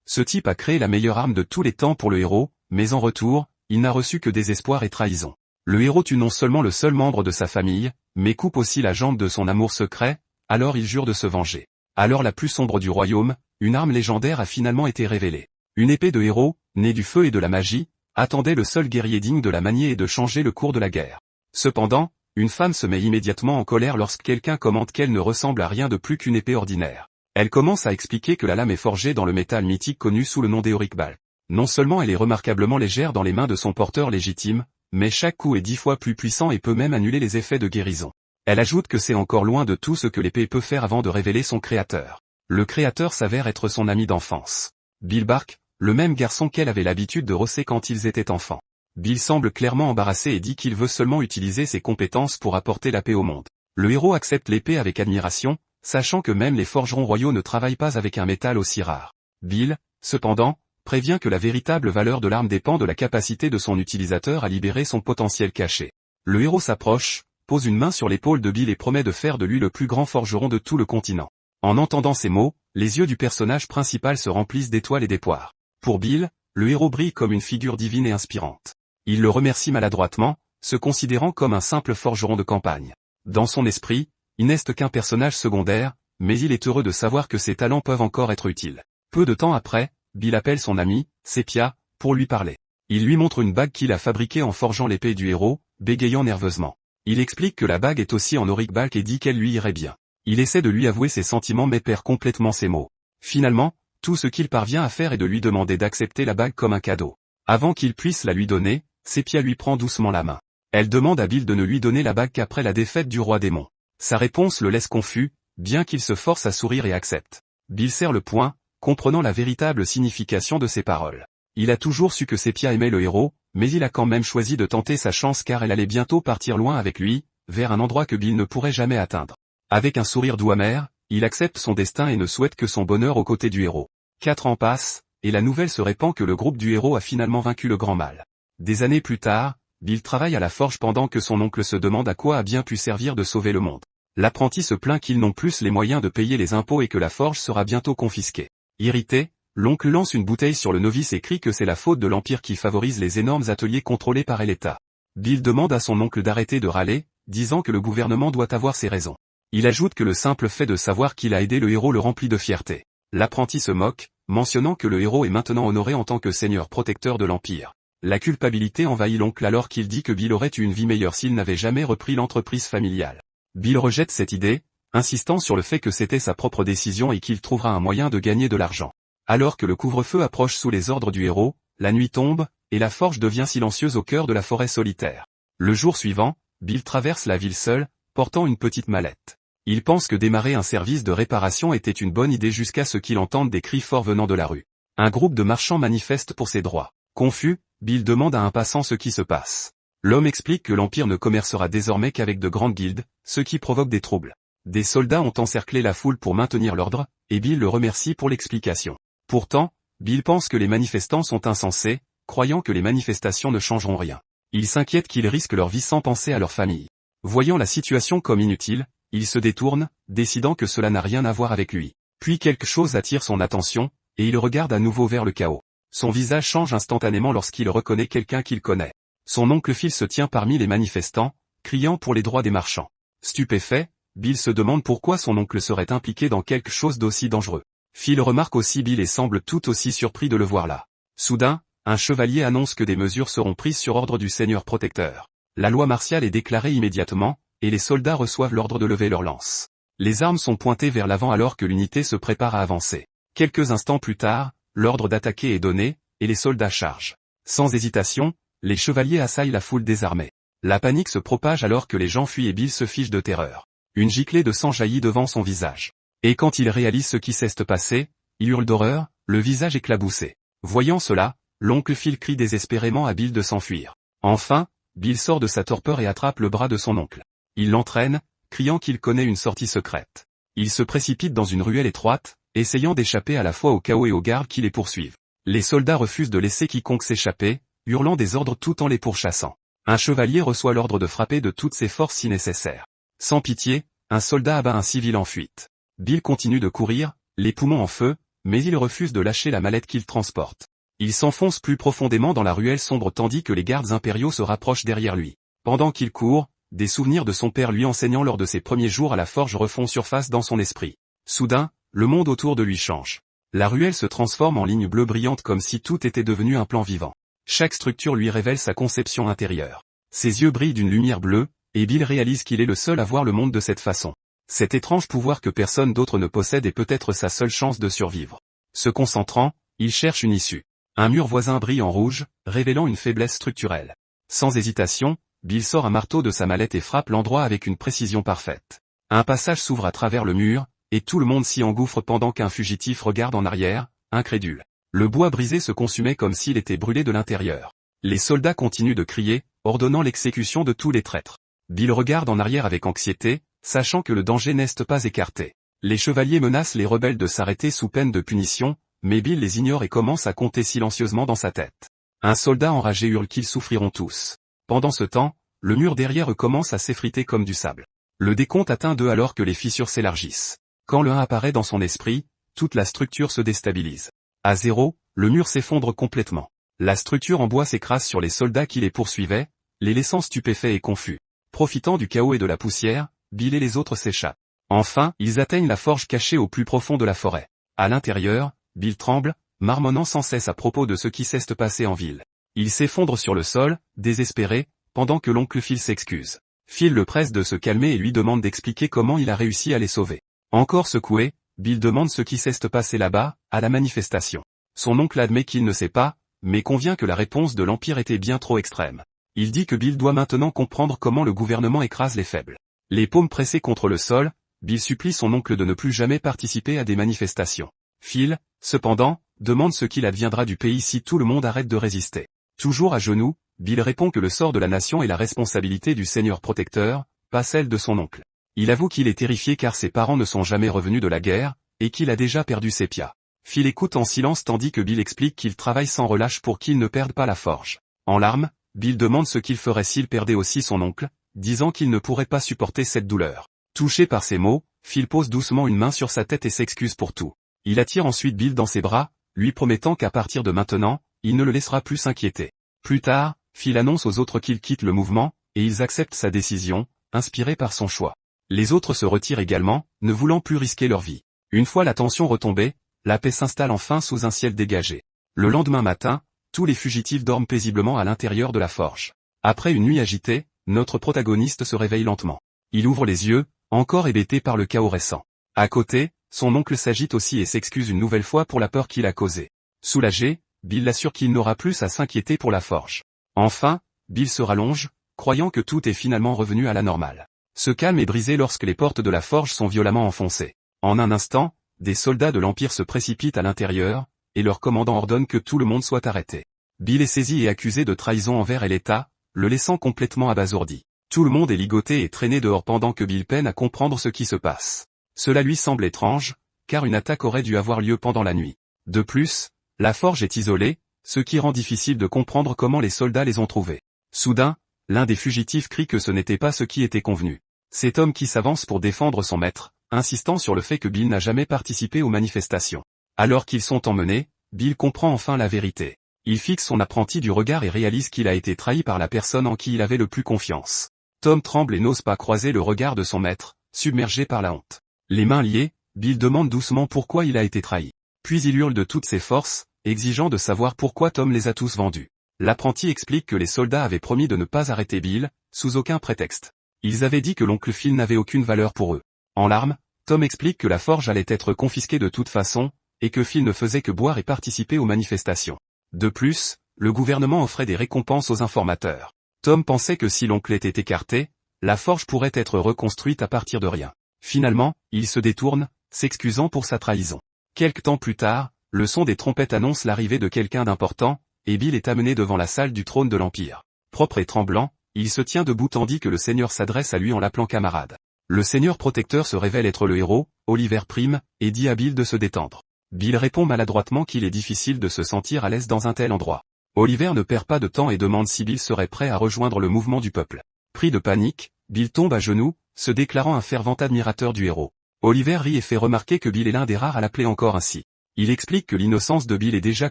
Ce type a créé la meilleure arme de tous les temps pour le héros, mais en retour, il n'a reçu que désespoir et trahison. Le héros tue non seulement le seul membre de sa famille, mais coupe aussi la jambe de son amour secret, alors il jure de se venger. À l'heure la plus sombre du royaume, une arme légendaire a finalement été révélée. Une épée de héros, née du feu et de la magie, attendait le seul guerrier digne de la manier et de changer le cours de la guerre. Cependant, une femme se met immédiatement en colère lorsque quelqu'un commente qu'elle ne ressemble à rien de plus qu'une épée ordinaire. Elle commence à expliquer que la lame est forgée dans le métal mythique connu sous le nom d'Eoricbal. Non seulement elle est remarquablement légère dans les mains de son porteur légitime, mais chaque coup est 10 fois plus puissant et peut même annuler les effets de guérison. Elle ajoute que c'est encore loin de tout ce que l'épée peut faire avant de révéler son créateur. Le créateur s'avère être son ami d'enfance. Bill Bark, le même garçon qu'elle avait l'habitude de rosser quand ils étaient enfants. Bill semble clairement embarrassé et dit qu'il veut seulement utiliser ses compétences pour apporter la paix au monde. Le héros accepte l'épée avec admiration, sachant que même les forgerons royaux ne travaillent pas avec un métal aussi rare. Bill, cependant, prévient que la véritable valeur de l'arme dépend de la capacité de son utilisateur à libérer son potentiel caché. Le héros s'approche, pose une main sur l'épaule de Bill et promet de faire de lui le plus grand forgeron de tout le continent. En entendant ces mots, les yeux du personnage principal se remplissent d'étoiles et d'espoir. Pour Bill, le héros brille comme une figure divine et inspirante. Il le remercie maladroitement, se considérant comme un simple forgeron de campagne. Dans son esprit, il n'est qu'un personnage secondaire, mais il est heureux de savoir que ses talents peuvent encore être utiles. Peu de temps après, Bill appelle son ami, Sepia, pour lui parler. Il lui montre une bague qu'il a fabriquée en forgeant l'épée du héros, bégayant nerveusement. Il explique que la bague est aussi en Auricbal et dit qu'elle lui irait bien. Il essaie de lui avouer ses sentiments mais perd complètement ses mots. Finalement, tout ce qu'il parvient à faire est de lui demander d'accepter la bague comme un cadeau. Avant qu'il puisse la lui donner, Sepia lui prend doucement la main. Elle demande à Bill de ne lui donner la bague qu'après la défaite du roi démon. Sa réponse le laisse confus, bien qu'il se force à sourire et accepte. Bill serre le poing, comprenant la véritable signification de ses paroles. Il a toujours su que Sepia aimait le héros, mais il a quand même choisi de tenter sa chance car elle allait bientôt partir loin avec lui, vers un endroit que Bill ne pourrait jamais atteindre. Avec un sourire doux amer, il accepte son destin et ne souhaite que son bonheur aux côtés du héros. 4 ans passent, et la nouvelle se répand que le groupe du héros a finalement vaincu le grand mal. Des années plus tard, Bill travaille à la forge pendant que son oncle se demande à quoi a bien pu servir de sauver le monde. L'apprenti se plaint qu'ils n'ont plus les moyens de payer les impôts et que la forge sera bientôt confisquée. Irrité, l'oncle lance une bouteille sur le novice et crie que c'est la faute de l'Empire qui favorise les énormes ateliers contrôlés par l'État. Bill demande à son oncle d'arrêter de râler, disant que le gouvernement doit avoir ses raisons. Il ajoute que le simple fait de savoir qu'il a aidé le héros le remplit de fierté. L'apprenti se moque, mentionnant que le héros est maintenant honoré en tant que seigneur protecteur de l'Empire. La culpabilité envahit l'oncle alors qu'il dit que Bill aurait eu une vie meilleure s'il n'avait jamais repris l'entreprise familiale. Bill rejette cette idée, insistant sur le fait que c'était sa propre décision et qu'il trouvera un moyen de gagner de l'argent. Alors que le couvre-feu approche sous les ordres du héros, la nuit tombe, et la forge devient silencieuse au cœur de la forêt solitaire. Le jour suivant, Bill traverse la ville seul, portant une petite mallette. Il pense que démarrer un service de réparation était une bonne idée jusqu'à ce qu'il entende des cris forts venant de la rue. Un groupe de marchands manifeste pour ses droits. Confus, Bill demande à un passant ce qui se passe. L'homme explique que l'Empire ne commercera désormais qu'avec de grandes guildes, ce qui provoque des troubles. Des soldats ont encerclé la foule pour maintenir l'ordre, et Bill le remercie pour l'explication. Pourtant, Bill pense que les manifestants sont insensés, croyant que les manifestations ne changeront rien. Il s'inquiète qu'ils risquent leur vie sans penser à leur famille. Voyant la situation comme inutile, il se détourne, décidant que cela n'a rien à voir avec lui. Puis quelque chose attire son attention, et il regarde à nouveau vers le chaos. Son visage change instantanément lorsqu'il reconnaît quelqu'un qu'il connaît. Son oncle Phil se tient parmi les manifestants, criant pour les droits des marchands. Stupéfait, Bill se demande pourquoi son oncle serait impliqué dans quelque chose d'aussi dangereux. Phil remarque aussi Bill et semble tout aussi surpris de le voir là. Soudain, un chevalier annonce que des mesures seront prises sur ordre du seigneur protecteur. La loi martiale est déclarée immédiatement, et les soldats reçoivent l'ordre de lever leurs lances. Les armes sont pointées vers l'avant alors que l'unité se prépare à avancer. Quelques instants plus tard, l'ordre d'attaquer est donné, et les soldats chargent. Sans hésitation, les chevaliers assaillent la foule désarmée. La panique se propage alors que les gens fuient et Bill se fiche de terreur. Une giclée de sang jaillit devant son visage. Et quand il réalise ce qui s'est passé, il hurle d'horreur, le visage éclaboussé. Voyant cela, l'oncle Phil crie désespérément à Bill de s'enfuir. Enfin, Bill sort de sa torpeur et attrape le bras de son oncle. Il l'entraîne, criant qu'il connaît une sortie secrète. Il se précipite dans une ruelle étroite, essayant d'échapper à la fois au chaos et aux gardes qui les poursuivent. Les soldats refusent de laisser quiconque s'échapper, hurlant des ordres tout en les pourchassant. Un chevalier reçoit l'ordre de frapper de toutes ses forces si nécessaire. Sans pitié, un soldat abat un civil en fuite. Bill continue de courir, les poumons en feu, mais il refuse de lâcher la mallette qu'il transporte. Il s'enfonce plus profondément dans la ruelle sombre tandis que les gardes impériaux se rapprochent derrière lui. Pendant qu'il court, des souvenirs de son père lui enseignant lors de ses premiers jours à la forge refont surface dans son esprit. Soudain, le monde autour de lui change. La ruelle se transforme en ligne bleue brillante comme si tout était devenu un plan vivant. Chaque structure lui révèle sa conception intérieure. Ses yeux brillent d'une lumière bleue, et Bill réalise qu'il est le seul à voir le monde de cette façon. Cet étrange pouvoir que personne d'autre ne possède est peut-être sa seule chance de survivre. Se concentrant, il cherche une issue. Un mur voisin brille en rouge, révélant une faiblesse structurelle. Sans hésitation, Bill sort un marteau de sa mallette et frappe l'endroit avec une précision parfaite. Un passage s'ouvre à travers le mur, et tout le monde s'y engouffre pendant qu'un fugitif regarde en arrière, incrédule. Le bois brisé se consumait comme s'il était brûlé de l'intérieur. Les soldats continuent de crier, ordonnant l'exécution de tous les traîtres. Bill regarde en arrière avec anxiété, sachant que le danger n'est pas écarté. Les chevaliers menacent les rebelles de s'arrêter sous peine de punition, mais Bill les ignore et commence à compter silencieusement dans sa tête. Un soldat enragé hurle qu'ils souffriront tous. Pendant ce temps, le mur derrière eux commence à s'effriter comme du sable. Le décompte atteint 2 alors que les fissures s'élargissent. Quand le 1 apparaît dans son esprit, toute la structure se déstabilise. À 0, le mur s'effondre complètement. La structure en bois s'écrase sur les soldats qui les poursuivaient, les laissant stupéfaits et confus. Profitant du chaos et de la poussière, Bill et les autres s'échappent. Enfin, ils atteignent la forge cachée au plus profond de la forêt. À l'intérieur, Bill tremble, marmonnant sans cesse à propos de ce qui s'est passé en ville. Il s'effondre sur le sol, désespéré, pendant que l'oncle Phil s'excuse. Phil le presse de se calmer et lui demande d'expliquer comment il a réussi à les sauver. Encore secoué, Bill demande ce qui s'est passé là-bas, à la manifestation. Son oncle admet qu'il ne sait pas, mais convient que la réponse de l'Empire était bien trop extrême. Il dit que Bill doit maintenant comprendre comment le gouvernement écrase les faibles. Les paumes pressées contre le sol, Bill supplie son oncle de ne plus jamais participer à des manifestations. Phil, cependant, demande ce qu'il adviendra du pays si tout le monde arrête de résister. Toujours à genoux, Bill répond que le sort de la nation est la responsabilité du Seigneur protecteur, pas celle de son oncle. Il avoue qu'il est terrifié car ses parents ne sont jamais revenus de la guerre, et qu'il a déjà perdu ses pias. Phil écoute en silence tandis que Bill explique qu'il travaille sans relâche pour qu'il ne perde pas la forge. En larmes, Bill demande ce qu'il ferait s'il perdait aussi son oncle, disant qu'il ne pourrait pas supporter cette douleur. Touché par ces mots, Phil pose doucement une main sur sa tête et s'excuse pour tout. Il attire ensuite Bill dans ses bras, lui promettant qu'à partir de maintenant, il ne le laissera plus s'inquiéter. Plus tard, Phil annonce aux autres qu'il quitte le mouvement, et ils acceptent sa décision, inspirée par son choix. Les autres se retirent également, ne voulant plus risquer leur vie. Une fois la tension retombée, la paix s'installe enfin sous un ciel dégagé. Le lendemain matin, tous les fugitifs dorment paisiblement à l'intérieur de la forge. Après une nuit agitée, notre protagoniste se réveille lentement. Il ouvre les yeux, encore hébété par le chaos récent. À côté, son oncle s'agite aussi et s'excuse une nouvelle fois pour la peur qu'il a causée. Soulagé, Bill l'assure qu'il n'aura plus à s'inquiéter pour la forge. Enfin, Bill se rallonge, croyant que tout est finalement revenu à la normale. Ce calme est brisé lorsque les portes de la forge sont violemment enfoncées. En un instant, des soldats de l'Empire se précipitent à l'intérieur, et leur commandant ordonne que tout le monde soit arrêté. Bill est saisi et accusé de trahison envers l'État, le laissant complètement abasourdi. Tout le monde est ligoté et traîné dehors pendant que Bill peine à comprendre ce qui se passe. Cela lui semble étrange, car une attaque aurait dû avoir lieu pendant la nuit. De plus, la forge est isolée, ce qui rend difficile de comprendre comment les soldats les ont trouvés. Soudain, l'un des fugitifs crie que ce n'était pas ce qui était convenu. C'est Tom qui s'avance pour défendre son maître, insistant sur le fait que Bill n'a jamais participé aux manifestations. Alors qu'ils sont emmenés, Bill comprend enfin la vérité. Il fixe son apprenti du regard et réalise qu'il a été trahi par la personne en qui il avait le plus confiance. Tom tremble et n'ose pas croiser le regard de son maître, submergé par la honte. Les mains liées, Bill demande doucement pourquoi il a été trahi. Puis il hurle de toutes ses forces, exigeant de savoir pourquoi Tom les a tous vendus. L'apprenti explique que les soldats avaient promis de ne pas arrêter Bill, sous aucun prétexte. Ils avaient dit que l'oncle Phil n'avait aucune valeur pour eux. En larmes, Tom explique que la forge allait être confisquée de toute façon, et que Phil ne faisait que boire et participer aux manifestations. De plus, le gouvernement offrait des récompenses aux informateurs. Tom pensait que si l'oncle était écarté, la forge pourrait être reconstruite à partir de rien. Finalement, il se détourne, s'excusant pour sa trahison. Quelque temps plus tard, le son des trompettes annonce l'arrivée de quelqu'un d'important, et Bill est amené devant la salle du trône de l'Empire. Propre et tremblant, il se tient debout tandis que le Seigneur s'adresse à lui en l'appelant camarade. Le Seigneur protecteur se révèle être le héros, Oliver Prime, et dit à Bill de se détendre. Bill répond maladroitement qu'il est difficile de se sentir à l'aise dans un tel endroit. Oliver ne perd pas de temps et demande si Bill serait prêt à rejoindre le mouvement du peuple. Pris de panique, Bill tombe à genoux, se déclarant un fervent admirateur du héros. Oliver rit et fait remarquer que Bill est l'un des rares à l'appeler encore ainsi. Il explique que l'innocence de Bill est déjà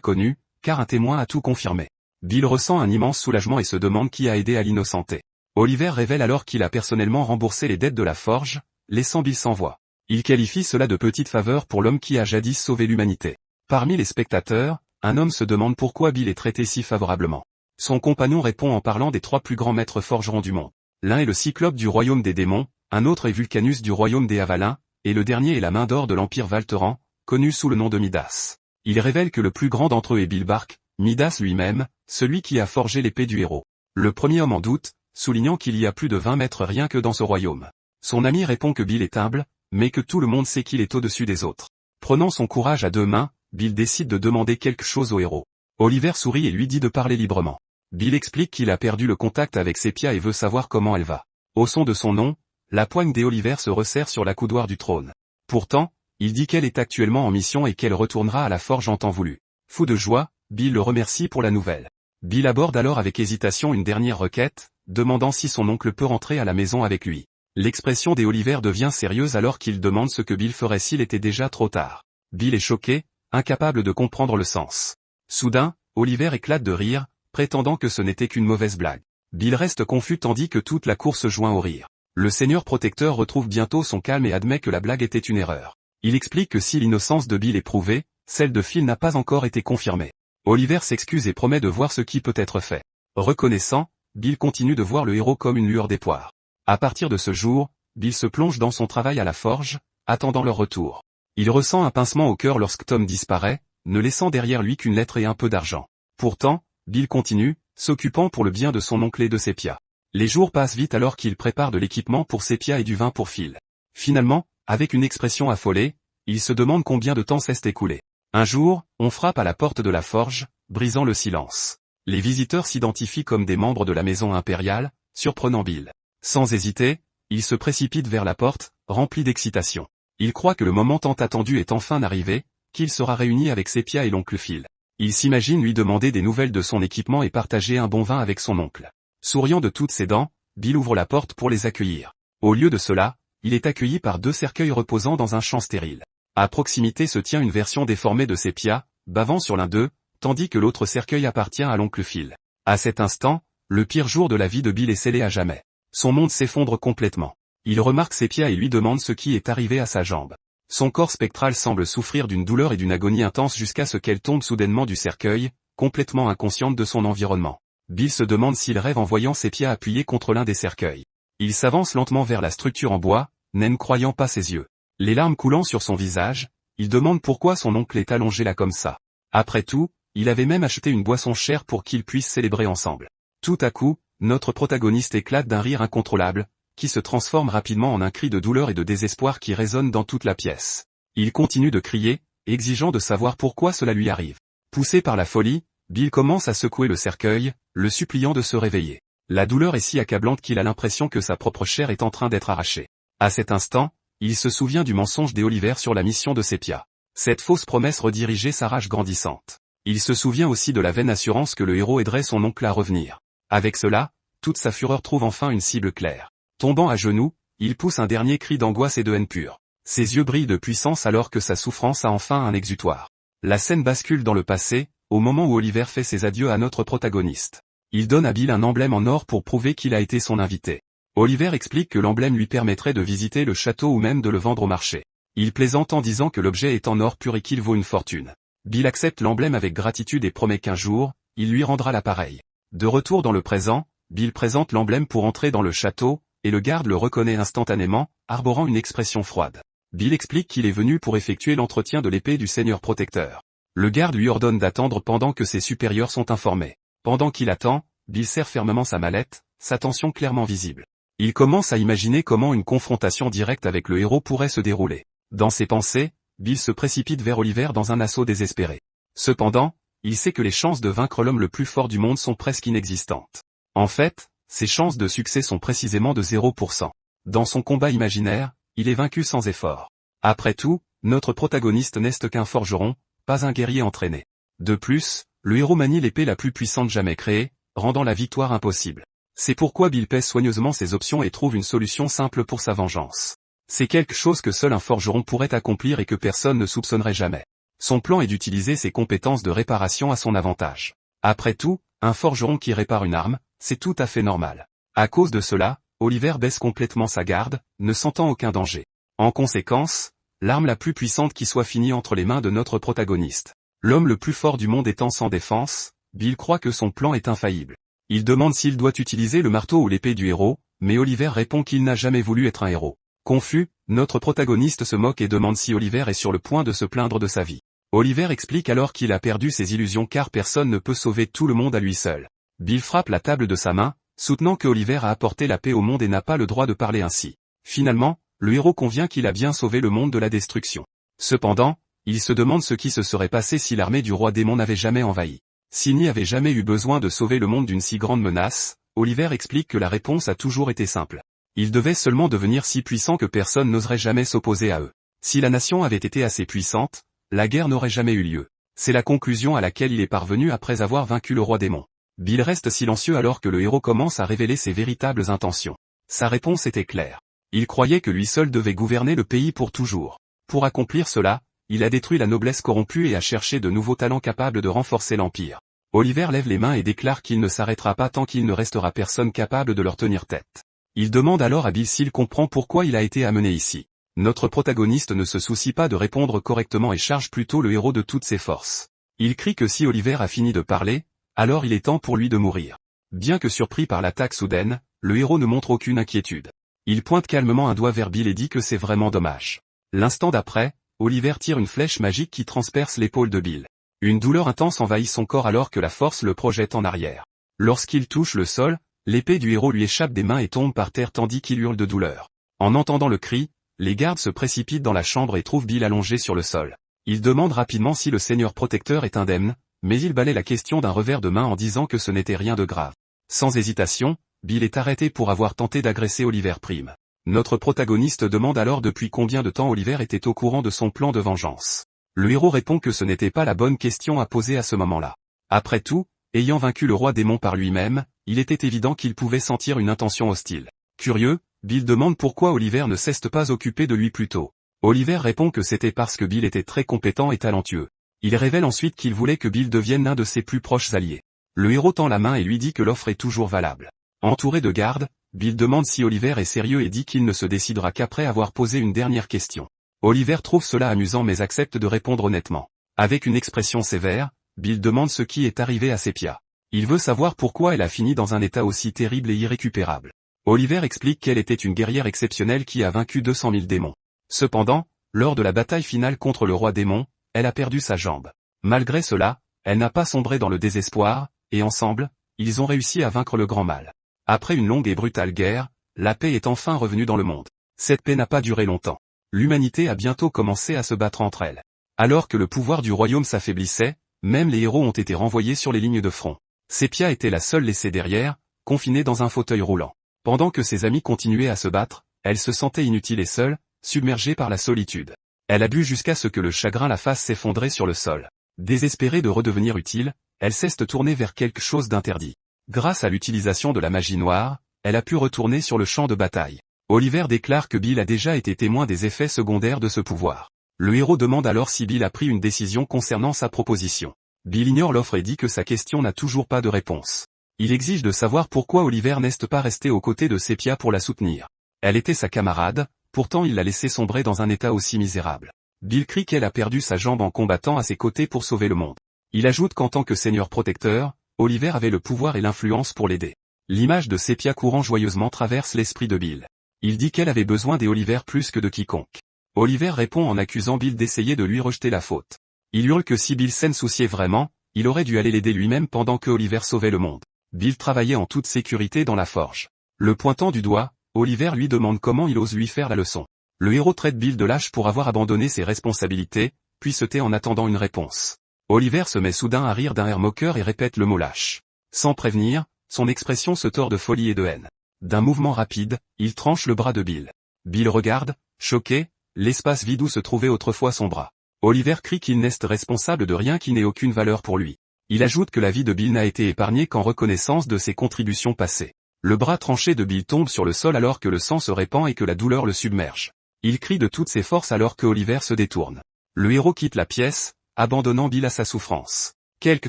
connue, car un témoin a tout confirmé. Bill ressent un immense soulagement et se demande qui a aidé à l'innocenter. Oliver révèle alors qu'il a personnellement remboursé les dettes de la forge, laissant Bill sans voix. Il qualifie cela de petite faveur pour l'homme qui a jadis sauvé l'humanité. Parmi les spectateurs, un homme se demande pourquoi Bill est traité si favorablement. Son compagnon répond en parlant des 3 plus grands maîtres forgerons du monde. L'un est le Cyclope du royaume des démons, un autre est Vulcanus du royaume des Avalins, et le dernier est la main d'or de l'empire Valteran, connu sous le nom de Midas. Il révèle que le plus grand d'entre eux est Bill Bark, Midas lui-même, celui qui a forgé l'épée du héros. Le premier homme en doute, soulignant qu'il y a plus de 20 maîtres rien que dans ce royaume. Son ami répond que Bill est humble, mais que tout le monde sait qu'il est au-dessus des autres. Prenant son courage à 2 mains, Bill décide de demander quelque chose au héros. Oliver sourit et lui dit de parler librement. Bill explique qu'il a perdu le contact avec Sepia et veut savoir comment elle va. Au son de son nom, la poigne d'Oliver se resserre sur la coudoir du trône. Pourtant, il dit qu'elle est actuellement en mission et qu'elle retournera à la forge en temps voulu. Fou de joie, Bill le remercie pour la nouvelle. Bill aborde alors avec hésitation une dernière requête, demandant si son oncle peut rentrer à la maison avec lui. L'expression d'Oliver devient sérieuse alors qu'il demande ce que Bill ferait s'il était déjà trop tard. Bill est choqué, incapable de comprendre le sens. Soudain, Oliver éclate de rire, prétendant que ce n'était qu'une mauvaise blague. Bill reste confus tandis que toute la cour se joint au rire. Le Seigneur protecteur retrouve bientôt son calme et admet que la blague était une erreur. Il explique que si l'innocence de Bill est prouvée, celle de Phil n'a pas encore été confirmée. Oliver s'excuse et promet de voir ce qui peut être fait. Reconnaissant, Bill continue de voir le héros comme une lueur d'espoir. À partir de ce jour, Bill se plonge dans son travail à la forge, attendant leur retour. Il ressent un pincement au cœur lorsque Tom disparaît, ne laissant derrière lui qu'une lettre et un peu d'argent. Pourtant, Bill continue, s'occupant pour le bien de son oncle et de Sepia. Les jours passent vite alors qu'il prépare de l'équipement pour Sepia et du vin pour Phil. Finalement, avec une expression affolée, il se demande combien de temps s'est écoulé. Un jour, on frappe à la porte de la forge, brisant le silence. Les visiteurs s'identifient comme des membres de la maison impériale, surprenant Bill. Sans hésiter, il se précipite vers la porte, rempli d'excitation. Il croit que le moment tant attendu est enfin arrivé, qu'il sera réuni avec Sepia et l'oncle Phil. Il s'imagine lui demander des nouvelles de son équipement et partager un bon vin avec son oncle. Souriant de toutes ses dents, Bill ouvre la porte pour les accueillir. Au lieu de cela, il est accueilli par 2 cercueils reposant dans un champ stérile. À proximité se tient une version déformée de Sepia, bavant sur l'un d'eux, tandis que l'autre cercueil appartient à l'oncle Phil. À cet instant, le pire jour de la vie de Bill est scellé à jamais. Son monde s'effondre complètement. Il remarque Sepia et lui demande ce qui est arrivé à sa jambe. Son corps spectral semble souffrir d'une douleur et d'une agonie intense jusqu'à ce qu'elle tombe soudainement du cercueil, complètement inconsciente de son environnement. Bill se demande s'il rêve en voyant Sepia appuyée contre l'un des cercueils. Il s'avance lentement vers la structure en bois, ne croyant pas ses yeux. Les larmes coulant sur son visage, il demande pourquoi son oncle est allongé là comme ça. Après tout, il avait même acheté une boisson chère pour qu'ils puissent célébrer ensemble. Tout à coup, notre protagoniste éclate d'un rire incontrôlable, qui se transforme rapidement en un cri de douleur et de désespoir qui résonne dans toute la pièce. Il continue de crier, exigeant de savoir pourquoi cela lui arrive. Poussé par la folie, Bill commence à secouer le cercueil, le suppliant de se réveiller. La douleur est si accablante qu'il a l'impression que sa propre chair est en train d'être arrachée. À cet instant, il se souvient du mensonge d'Oliver sur la mission de Sepia. Cette fausse promesse redirigeait sa rage grandissante. Il se souvient aussi de la vaine assurance que le héros aiderait son oncle à revenir. Avec cela, toute sa fureur trouve enfin une cible claire. Tombant à genoux, il pousse un dernier cri d'angoisse et de haine pure. Ses yeux brillent de puissance alors que sa souffrance a enfin un exutoire. La scène bascule dans le passé, au moment où Oliver fait ses adieux à notre protagoniste. Il donne à Bill un emblème en or pour prouver qu'il a été son invité. Oliver explique que l'emblème lui permettrait de visiter le château ou même de le vendre au marché. Il plaisante en disant que l'objet est en or pur et qu'il vaut une fortune. Bill accepte l'emblème avec gratitude et promet qu'un jour, il lui rendra l'appareil. De retour dans le présent, Bill présente l'emblème pour entrer dans le château, et le garde le reconnaît instantanément, arborant une expression froide. Bill explique qu'il est venu pour effectuer l'entretien de l'épée du Seigneur protecteur. Le garde lui ordonne d'attendre pendant que ses supérieurs sont informés. Pendant qu'il attend, Bill serre fermement sa mallette, sa tension clairement visible. Il commence à imaginer comment une confrontation directe avec le héros pourrait se dérouler. Dans ses pensées, Bill se précipite vers Oliver dans un assaut désespéré. Cependant, il sait que les chances de vaincre l'homme le plus fort du monde sont presque inexistantes. En fait, ses chances de succès sont précisément de 0%. Dans son combat imaginaire, il est vaincu sans effort. Après tout, notre protagoniste n'est qu'un forgeron, pas un guerrier entraîné. De plus, le héros manie l'épée la plus puissante jamais créée, rendant la victoire impossible. C'est pourquoi Bill pèse soigneusement ses options et trouve une solution simple pour sa vengeance. C'est quelque chose que seul un forgeron pourrait accomplir et que personne ne soupçonnerait jamais. Son plan est d'utiliser ses compétences de réparation à son avantage. Après tout, un forgeron qui répare une arme, c'est tout à fait normal. À cause de cela, Oliver baisse complètement sa garde, ne sentant aucun danger. En conséquence, l'arme la plus puissante qui soit finit entre les mains de notre protagoniste. L'homme le plus fort du monde étant sans défense, Bill croit que son plan est infaillible. Il demande s'il doit utiliser le marteau ou l'épée du héros, mais Oliver répond qu'il n'a jamais voulu être un héros. Confus, notre protagoniste se moque et demande si Oliver est sur le point de se plaindre de sa vie. Oliver explique alors qu'il a perdu ses illusions car personne ne peut sauver tout le monde à lui seul. Bill frappe la table de sa main, soutenant que Oliver a apporté la paix au monde et n'a pas le droit de parler ainsi. Finalement, le héros convient qu'il a bien sauvé le monde de la destruction. Cependant, il se demande ce qui se serait passé si l'armée du roi démon n'avait jamais envahi. S'il n'y avait jamais eu besoin de sauver le monde d'une si grande menace, Oliver explique que la réponse a toujours été simple. Ils devaient seulement devenir si puissants que personne n'oserait jamais s'opposer à eux. Si la nation avait été assez puissante, la guerre n'aurait jamais eu lieu. C'est la conclusion à laquelle il est parvenu après avoir vaincu le roi démon. Bill reste silencieux alors que le héros commence à révéler ses véritables intentions. Sa réponse était claire. Il croyait que lui seul devait gouverner le pays pour toujours. Pour accomplir cela, il a détruit la noblesse corrompue et a cherché de nouveaux talents capables de renforcer l'empire. Oliver lève les mains et déclare qu'il ne s'arrêtera pas tant qu'il ne restera personne capable de leur tenir tête. Il demande alors à Bill s'il comprend pourquoi il a été amené ici. Notre protagoniste ne se soucie pas de répondre correctement et charge plutôt le héros de toutes ses forces. Il crie que si Oliver a fini de parler, alors il est temps pour lui de mourir. Bien que surpris par l'attaque soudaine, le héros ne montre aucune inquiétude. Il pointe calmement un doigt vers Bill et dit que c'est vraiment dommage. L'instant d'après, Oliver tire une flèche magique qui transperce l'épaule de Bill. Une douleur intense envahit son corps alors que la force le projette en arrière. Lorsqu'il touche le sol, l'épée du héros lui échappe des mains et tombe par terre tandis qu'il hurle de douleur. En entendant le cri, les gardes se précipitent dans la chambre et trouvent Bill allongé sur le sol. Ils demandent rapidement si le seigneur protecteur est indemne, mais il balaie la question d'un revers de main en disant que ce n'était rien de grave. Sans hésitation, Bill est arrêté pour avoir tenté d'agresser Oliver Prime. Notre protagoniste demande alors depuis combien de temps Oliver était au courant de son plan de vengeance. Le héros répond que ce n'était pas la bonne question à poser à ce moment-là. Après tout, ayant vaincu le roi démon par lui-même, il était évident qu'il pouvait sentir une intention hostile. Curieux, Bill demande pourquoi Oliver ne s'est pas occupé de lui plus tôt. Oliver répond que c'était parce que Bill était très compétent et talentueux. Il révèle ensuite qu'il voulait que Bill devienne l'un de ses plus proches alliés. Le héros tend la main et lui dit que l'offre est toujours valable. Entouré de gardes, Bill demande si Oliver est sérieux et dit qu'il ne se décidera qu'après avoir posé une dernière question. Oliver trouve cela amusant mais accepte de répondre honnêtement. Avec une expression sévère, Bill demande ce qui est arrivé à Sepia. Il veut savoir pourquoi elle a fini dans un état aussi terrible et irrécupérable. Oliver explique qu'elle était une guerrière exceptionnelle qui a vaincu 200 000 démons. Cependant, lors de la bataille finale contre le roi démon, elle a perdu sa jambe. Malgré cela, elle n'a pas sombré dans le désespoir, et ensemble, ils ont réussi à vaincre le grand mal. Après une longue et brutale guerre, la paix est enfin revenue dans le monde. Cette paix n'a pas duré longtemps. L'humanité a bientôt commencé à se battre entre elles. Alors que le pouvoir du royaume s'affaiblissait, même les héros ont été renvoyés sur les lignes de front. Sepia était la seule laissée derrière, confinée dans un fauteuil roulant. Pendant que ses amis continuaient à se battre, elle se sentait inutile et seule, submergée par la solitude. Elle a bu jusqu'à ce que le chagrin la fasse s'effondrer sur le sol. Désespérée de redevenir utile, elle s'est tournée vers quelque chose d'interdit. Grâce à l'utilisation de la magie noire, elle a pu retourner sur le champ de bataille. Oliver déclare que Bill a déjà été témoin des effets secondaires de ce pouvoir. Le héros demande alors si Bill a pris une décision concernant sa proposition. Bill ignore l'offre et dit que sa question n'a toujours pas de réponse. Il exige de savoir pourquoi Oliver n'est pas resté aux côtés de Sepia pour la soutenir. Elle était sa camarade, pourtant il l'a laissée sombrer dans un état aussi misérable. Bill crie qu'elle a perdu sa jambe en combattant à ses côtés pour sauver le monde. Il ajoute qu'en tant que seigneur protecteur, Oliver avait le pouvoir et l'influence pour l'aider. L'image de Sepia courant joyeusement traverse l'esprit de Bill. Il dit qu'elle avait besoin d'Oliver plus que de quiconque. Oliver répond en accusant Bill d'essayer de lui rejeter la faute. Il hurle que si Bill s'en souciait vraiment, il aurait dû aller l'aider lui-même pendant que Oliver sauvait le monde. Bill travaillait en toute sécurité dans la forge. Le pointant du doigt, Oliver lui demande comment il ose lui faire la leçon. Le héros traite Bill de lâche pour avoir abandonné ses responsabilités, puis se tait en attendant une réponse. Oliver se met soudain à rire d'un air moqueur et répète le mot lâche. Sans prévenir, son expression se tord de folie et de haine. D'un mouvement rapide, il tranche le bras de Bill. Bill regarde, choqué, l'espace vide où se trouvait autrefois son bras. Oliver crie qu'il n'est responsable de rien qui n'ait aucune valeur pour lui. Il ajoute que la vie de Bill n'a été épargnée qu'en reconnaissance de ses contributions passées. Le bras tranché de Bill tombe sur le sol alors que le sang se répand et que la douleur le submerge. Il crie de toutes ses forces alors que Oliver se détourne. Le héros quitte la pièce, abandonnant Bill à sa souffrance. Quelque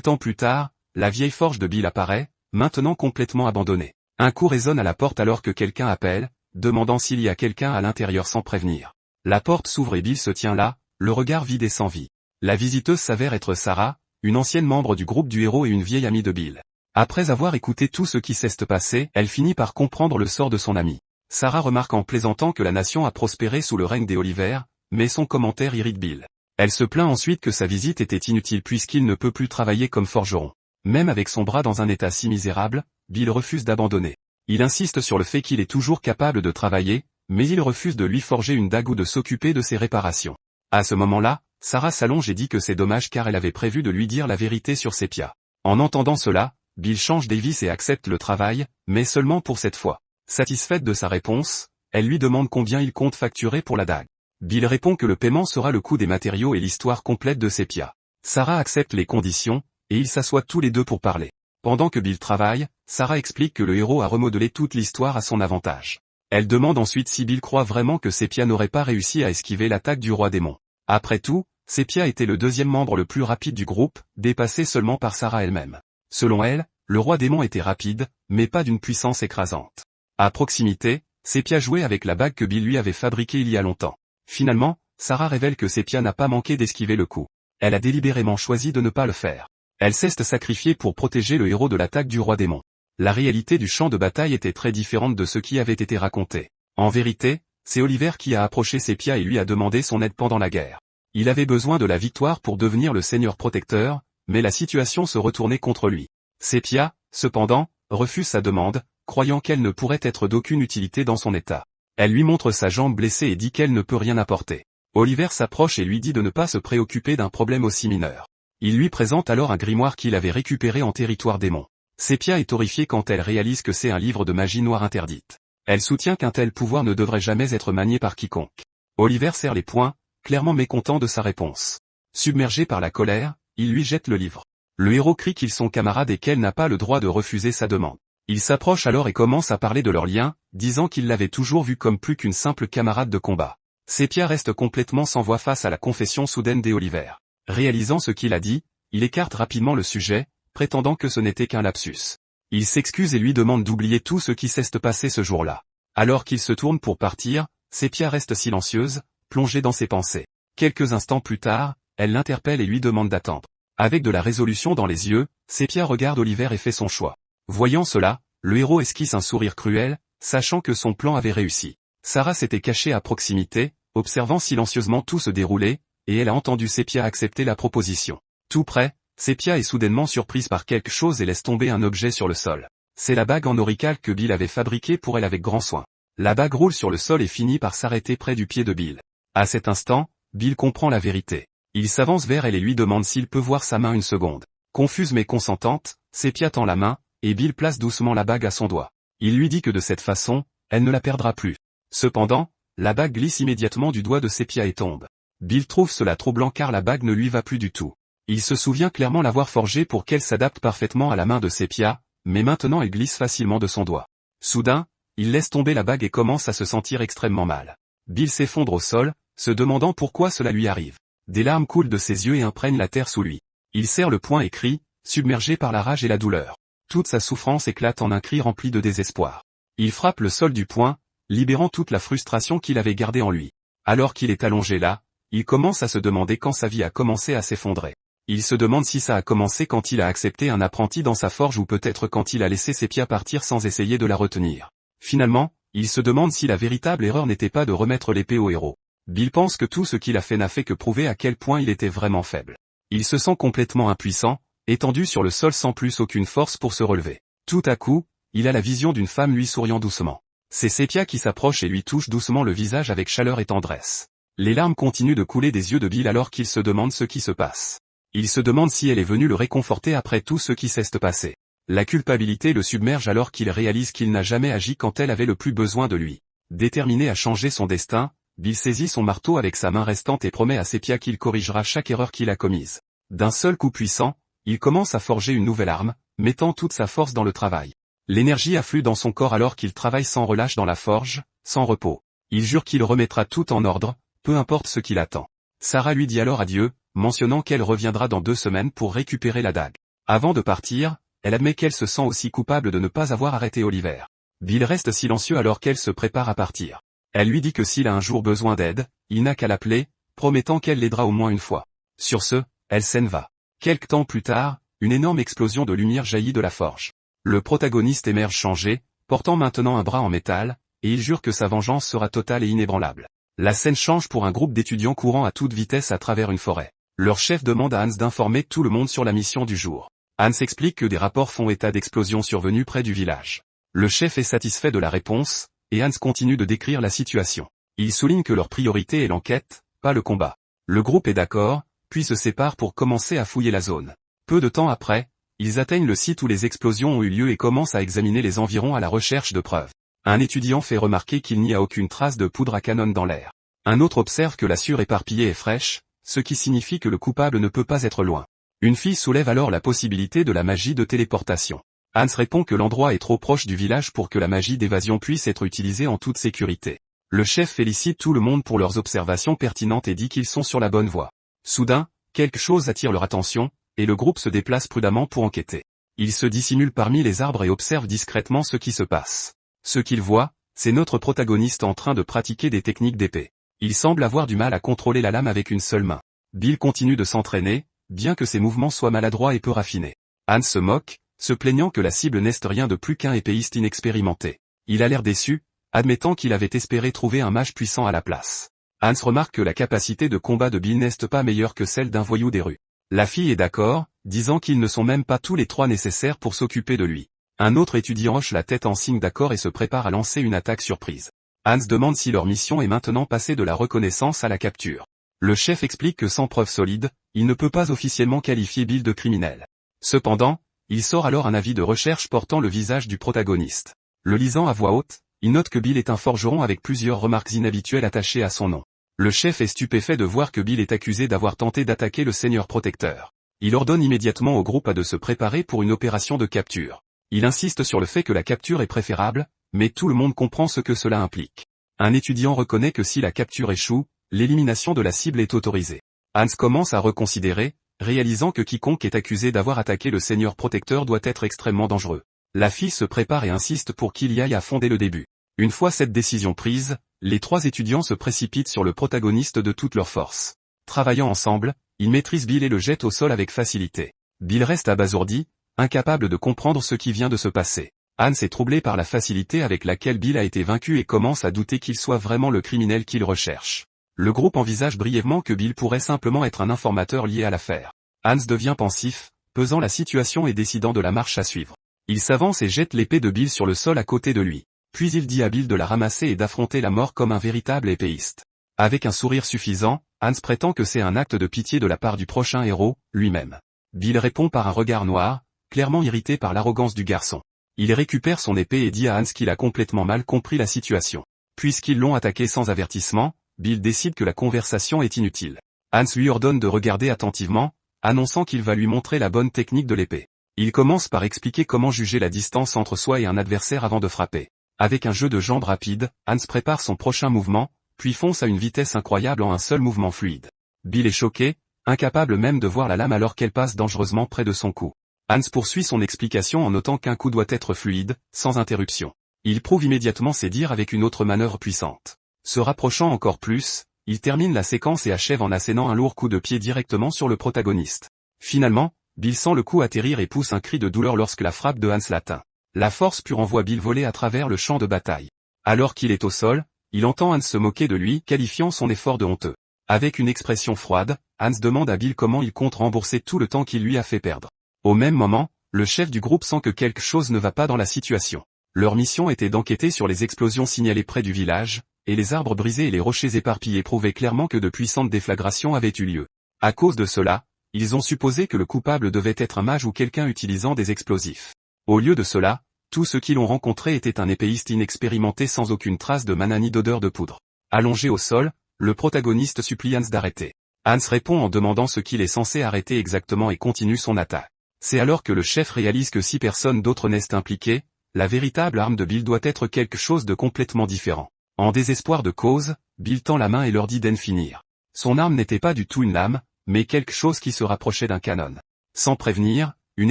temps plus tard, la vieille forge de Bill apparaît, maintenant complètement abandonnée. Un coup résonne à la porte alors que quelqu'un appelle, demandant s'il y a quelqu'un à l'intérieur sans prévenir. La porte s'ouvre et Bill se tient là, le regard vide et sans vie. La visiteuse s'avère être Sarah, une ancienne membre du groupe du héros et une vieille amie de Bill. Après avoir écouté tout ce qui s'est passé, elle finit par comprendre le sort de son ami. Sarah remarque en plaisantant que la nation a prospéré sous le règne des Oliver, mais son commentaire irrite Bill. Elle se plaint ensuite que sa visite était inutile puisqu'il ne peut plus travailler comme forgeron. Même avec son bras dans un état si misérable, Bill refuse d'abandonner. Il insiste sur le fait qu'il est toujours capable de travailler, mais il refuse de lui forger une dague ou de s'occuper de ses réparations. À ce moment-là, Sarah s'allonge et dit que c'est dommage car elle avait prévu de lui dire la vérité sur Sepia. En entendant cela, Bill change d'avis et accepte le travail, mais seulement pour cette fois. Satisfaite de sa réponse, elle lui demande combien il compte facturer pour la dague. Bill répond que le paiement sera le coût des matériaux et l'histoire complète de Sepia. Sarah accepte les conditions, et ils s'assoient tous les deux pour parler. Pendant que Bill travaille, Sarah explique que le héros a remodelé toute l'histoire à son avantage. Elle demande ensuite si Bill croit vraiment que Sepia n'aurait pas réussi à esquiver l'attaque du roi démon. Après tout, Sepia était le deuxième membre le plus rapide du groupe, dépassé seulement par Sarah elle-même. Selon elle, le roi démon était rapide, mais pas d'une puissance écrasante. À proximité, Sepia jouait avec la bague que Bill lui avait fabriquée il y a longtemps. Finalement, Sarah révèle que Sepia n'a pas manqué d'esquiver le coup. Elle a délibérément choisi de ne pas le faire. Elle s'est sacrifiée pour protéger le héros de l'attaque du roi démon. La réalité du champ de bataille était très différente de ce qui avait été raconté. En vérité, c'est Oliver qui a approché Sepia et lui a demandé son aide pendant la guerre. Il avait besoin de la victoire pour devenir le seigneur protecteur, mais la situation se retournait contre lui. Sepia, cependant, refuse sa demande, croyant qu'elle ne pourrait être d'aucune utilité dans son état. Elle lui montre sa jambe blessée et dit qu'elle ne peut rien apporter. Oliver s'approche et lui dit de ne pas se préoccuper d'un problème aussi mineur. Il lui présente alors un grimoire qu'il avait récupéré en territoire démon. Sepia est horrifiée quand elle réalise que c'est un livre de magie noire interdite. Elle soutient qu'un tel pouvoir ne devrait jamais être manié par quiconque. Oliver serre les poings, clairement mécontent de sa réponse. Submergé par la colère, il lui jette le livre. Le héros crie qu'ils sont camarades et qu'elle n'a pas le droit de refuser sa demande. Il s'approche alors et commence à parler de leur lien, disant qu'il l'avait toujours vu comme plus qu'une simple camarade de combat. Sepia reste complètement sans voix face à la confession soudaine d'Oliver. Réalisant ce qu'il a dit, il écarte rapidement le sujet, prétendant que ce n'était qu'un lapsus. Il s'excuse et lui demande d'oublier tout ce qui s'est passé ce jour-là. Alors qu'il se tourne pour partir, Sepia reste silencieuse, plongée dans ses pensées. Quelques instants plus tard, elle l'interpelle et lui demande d'attendre. Avec de la résolution dans les yeux, Sepia regarde Oliver et fait son choix. Voyant cela, le héros esquisse un sourire cruel, sachant que son plan avait réussi. Sarah s'était cachée à proximité, observant silencieusement tout se dérouler, et elle a entendu Sepia accepter la proposition. Tout près, Sepia est soudainement surprise par quelque chose et laisse tomber un objet sur le sol. C'est la bague en aurical que Bill avait fabriquée pour elle avec grand soin. La bague roule sur le sol et finit par s'arrêter près du pied de Bill. À cet instant, Bill comprend la vérité. Il s'avance vers elle et lui demande s'il peut voir sa main une seconde. Confuse mais consentante, Sepia tend la main, et Bill place doucement la bague à son doigt. Il lui dit que de cette façon, elle ne la perdra plus. Cependant, la bague glisse immédiatement du doigt de Sepia et tombe. Bill trouve cela troublant car la bague ne lui va plus du tout. Il se souvient clairement l'avoir forgée pour qu'elle s'adapte parfaitement à la main de Sepia, mais maintenant elle glisse facilement de son doigt. Soudain, il laisse tomber la bague et commence à se sentir extrêmement mal. Bill s'effondre au sol, se demandant pourquoi cela lui arrive. Des larmes coulent de ses yeux et imprègnent la terre sous lui. Il serre le poing et crie, submergé par la rage et la douleur. Toute sa souffrance éclate en un cri rempli de désespoir. Il frappe le sol du poing, libérant toute la frustration qu'il avait gardée en lui. Alors qu'il est allongé là, il commence à se demander quand sa vie a commencé à s'effondrer. Il se demande si ça a commencé quand il a accepté un apprenti dans sa forge ou peut-être quand il a laissé Sepia partir sans essayer de la retenir. Finalement, il se demande si la véritable erreur n'était pas de remettre l'épée au héros. Bill pense que tout ce qu'il a fait n'a fait que prouver à quel point il était vraiment faible. Il se sent complètement impuissant, étendu sur le sol sans plus aucune force pour se relever. Tout à coup, il a la vision d'une femme lui souriant doucement. C'est Sepia qui s'approche et lui touche doucement le visage avec chaleur et tendresse. Les larmes continuent de couler des yeux de Bill alors qu'il se demande ce qui se passe. Il se demande si elle est venue le réconforter après tout ce qui s'est passé. La culpabilité le submerge alors qu'il réalise qu'il n'a jamais agi quand elle avait le plus besoin de lui. Déterminé à changer son destin, Bill saisit son marteau avec sa main restante et promet à Sepia qu'il corrigera chaque erreur qu'il a commise. D'un seul coup puissant, il commence à forger une nouvelle arme, mettant toute sa force dans le travail. L'énergie afflue dans son corps alors qu'il travaille sans relâche dans la forge, sans repos. Il jure qu'il remettra tout en ordre, peu importe ce qu'il attend. Sarah lui dit alors adieu, mentionnant qu'elle reviendra dans 2 semaines pour récupérer la dague. Avant de partir, elle admet qu'elle se sent aussi coupable de ne pas avoir arrêté Oliver. Bill reste silencieux alors qu'elle se prépare à partir. Elle lui dit que s'il a un jour besoin d'aide, il n'a qu'à l'appeler, promettant qu'elle l'aidera au moins une fois. Sur ce, elle s'en va. Quelque temps plus tard, une énorme explosion de lumière jaillit de la forge. Le protagoniste émerge changé, portant maintenant un bras en métal, et il jure que sa vengeance sera totale et inébranlable. La scène change pour un groupe d'étudiants courant à toute vitesse à travers une forêt. Leur chef demande à Hans d'informer tout le monde sur la mission du jour. Hans explique que des rapports font état d'explosions survenues près du village. Le chef est satisfait de la réponse, et Hans continue de décrire la situation. Il souligne que leur priorité est l'enquête, pas le combat. Le groupe est d'accord, puis se sépare pour commencer à fouiller la zone. Peu de temps après, ils atteignent le site où les explosions ont eu lieu et commencent à examiner les environs à la recherche de preuves. Un étudiant fait remarquer qu'il n'y a aucune trace de poudre à canon dans l'air. Un autre observe que la sueur éparpillée est fraîche, ce qui signifie que le coupable ne peut pas être loin. Une fille soulève alors la possibilité de la magie de téléportation. Hans répond que l'endroit est trop proche du village pour que la magie d'évasion puisse être utilisée en toute sécurité. Le chef félicite tout le monde pour leurs observations pertinentes et dit qu'ils sont sur la bonne voie. Soudain, quelque chose attire leur attention, et le groupe se déplace prudemment pour enquêter. Ils se dissimulent parmi les arbres et observent discrètement ce qui se passe. Ce qu'ils voient, c'est notre protagoniste en train de pratiquer des techniques d'épée. Il semble avoir du mal à contrôler la lame avec une seule main. Bill continue de s'entraîner, bien que ses mouvements soient maladroits et peu raffinés. Hans se moque, se plaignant que la cible n'est rien de plus qu'un épéiste inexpérimenté. Il a l'air déçu, admettant qu'il avait espéré trouver un mage puissant à la place. Hans remarque que la capacité de combat de Bill n'est pas meilleure que celle d'un voyou des rues. La fille est d'accord, disant qu'ils ne sont même pas tous les trois nécessaires pour s'occuper de lui. Un autre étudiant hoche la tête en signe d'accord et se prépare à lancer une attaque surprise. Hans demande si leur mission est maintenant passée de la reconnaissance à la capture. Le chef explique que sans preuve solide, il ne peut pas officiellement qualifier Bill de criminel. Cependant, il sort alors un avis de recherche portant le visage du protagoniste. Le lisant à voix haute, il note que Bill est un forgeron avec plusieurs remarques inhabituelles attachées à son nom. Le chef est stupéfait de voir que Bill est accusé d'avoir tenté d'attaquer le Seigneur Protecteur. Il ordonne immédiatement au groupe de se préparer pour une opération de capture. Il insiste sur le fait que la capture est préférable, mais tout le monde comprend ce que cela implique. Un étudiant reconnaît que si la capture échoue, l'élimination de la cible est autorisée. Hans commence à reconsidérer, réalisant que quiconque est accusé d'avoir attaqué le Seigneur Protecteur doit être extrêmement dangereux. La fille se prépare et insiste pour qu'il y aille à fond dès le début. Une fois cette décision prise, les trois étudiants se précipitent sur le protagoniste de toute leur force. Travaillant ensemble, ils maîtrisent Bill et le jettent au sol avec facilité. Bill reste abasourdi, incapable de comprendre ce qui vient de se passer. Hans est troublé par la facilité avec laquelle Bill a été vaincu et commence à douter qu'il soit vraiment le criminel qu'il recherche. Le groupe envisage brièvement que Bill pourrait simplement être un informateur lié à l'affaire. Hans devient pensif, pesant la situation et décidant de la marche à suivre. Il s'avance et jette l'épée de Bill sur le sol à côté de lui. Puis il dit à Bill de la ramasser et d'affronter la mort comme un véritable épéiste. Avec un sourire suffisant, Hans prétend que c'est un acte de pitié de la part du prochain héros, lui-même. Bill répond par un regard noir, clairement irrité par l'arrogance du garçon. Il récupère son épée et dit à Hans qu'il a complètement mal compris la situation. Puisqu'ils l'ont attaqué sans avertissement, Bill décide que la conversation est inutile. Hans lui ordonne de regarder attentivement, annonçant qu'il va lui montrer la bonne technique de l'épée. Il commence par expliquer comment juger la distance entre soi et un adversaire avant de frapper. Avec un jeu de jambes rapide, Hans prépare son prochain mouvement, puis fonce à une vitesse incroyable en un seul mouvement fluide. Bill est choqué, incapable même de voir la lame alors qu'elle passe dangereusement près de son cou. Hans poursuit son explication en notant qu'un coup doit être fluide, sans interruption. Il prouve immédiatement ses dires avec une autre manœuvre puissante. Se rapprochant encore plus, il termine la séquence et achève en assénant un lourd coup de pied directement sur le protagoniste. Finalement, Bill sent le coup atterrir et pousse un cri de douleur lorsque la frappe de Hans l'atteint. La force pure envoie Bill voler à travers le champ de bataille. Alors qu'il est au sol, il entend Hans se moquer de lui, qualifiant son effort de honteux. Avec une expression froide, Hans demande à Bill comment il compte rembourser tout le temps qu'il lui a fait perdre. Au même moment, le chef du groupe sent que quelque chose ne va pas dans la situation. Leur mission était d'enquêter sur les explosions signalées près du village, et les arbres brisés et les rochers éparpillés prouvaient clairement que de puissantes déflagrations avaient eu lieu. À cause de cela, ils ont supposé que le coupable devait être un mage ou quelqu'un utilisant des explosifs. Au lieu de cela, tous ceux qui l'ont rencontré étaient un épéiste inexpérimenté sans aucune trace de mana ni d'odeur de poudre. Allongé au sol, le protagoniste supplie Hans d'arrêter. Hans répond en demandant ce qu'il est censé arrêter exactement et continue son attaque. C'est alors que le chef réalise que si personne d'autre n'est impliqué, la véritable arme de Bill doit être quelque chose de complètement différent. En désespoir de cause, Bill tend la main et leur dit d'en finir. Son arme n'était pas du tout une lame, mais quelque chose qui se rapprochait d'un canon. Sans prévenir, une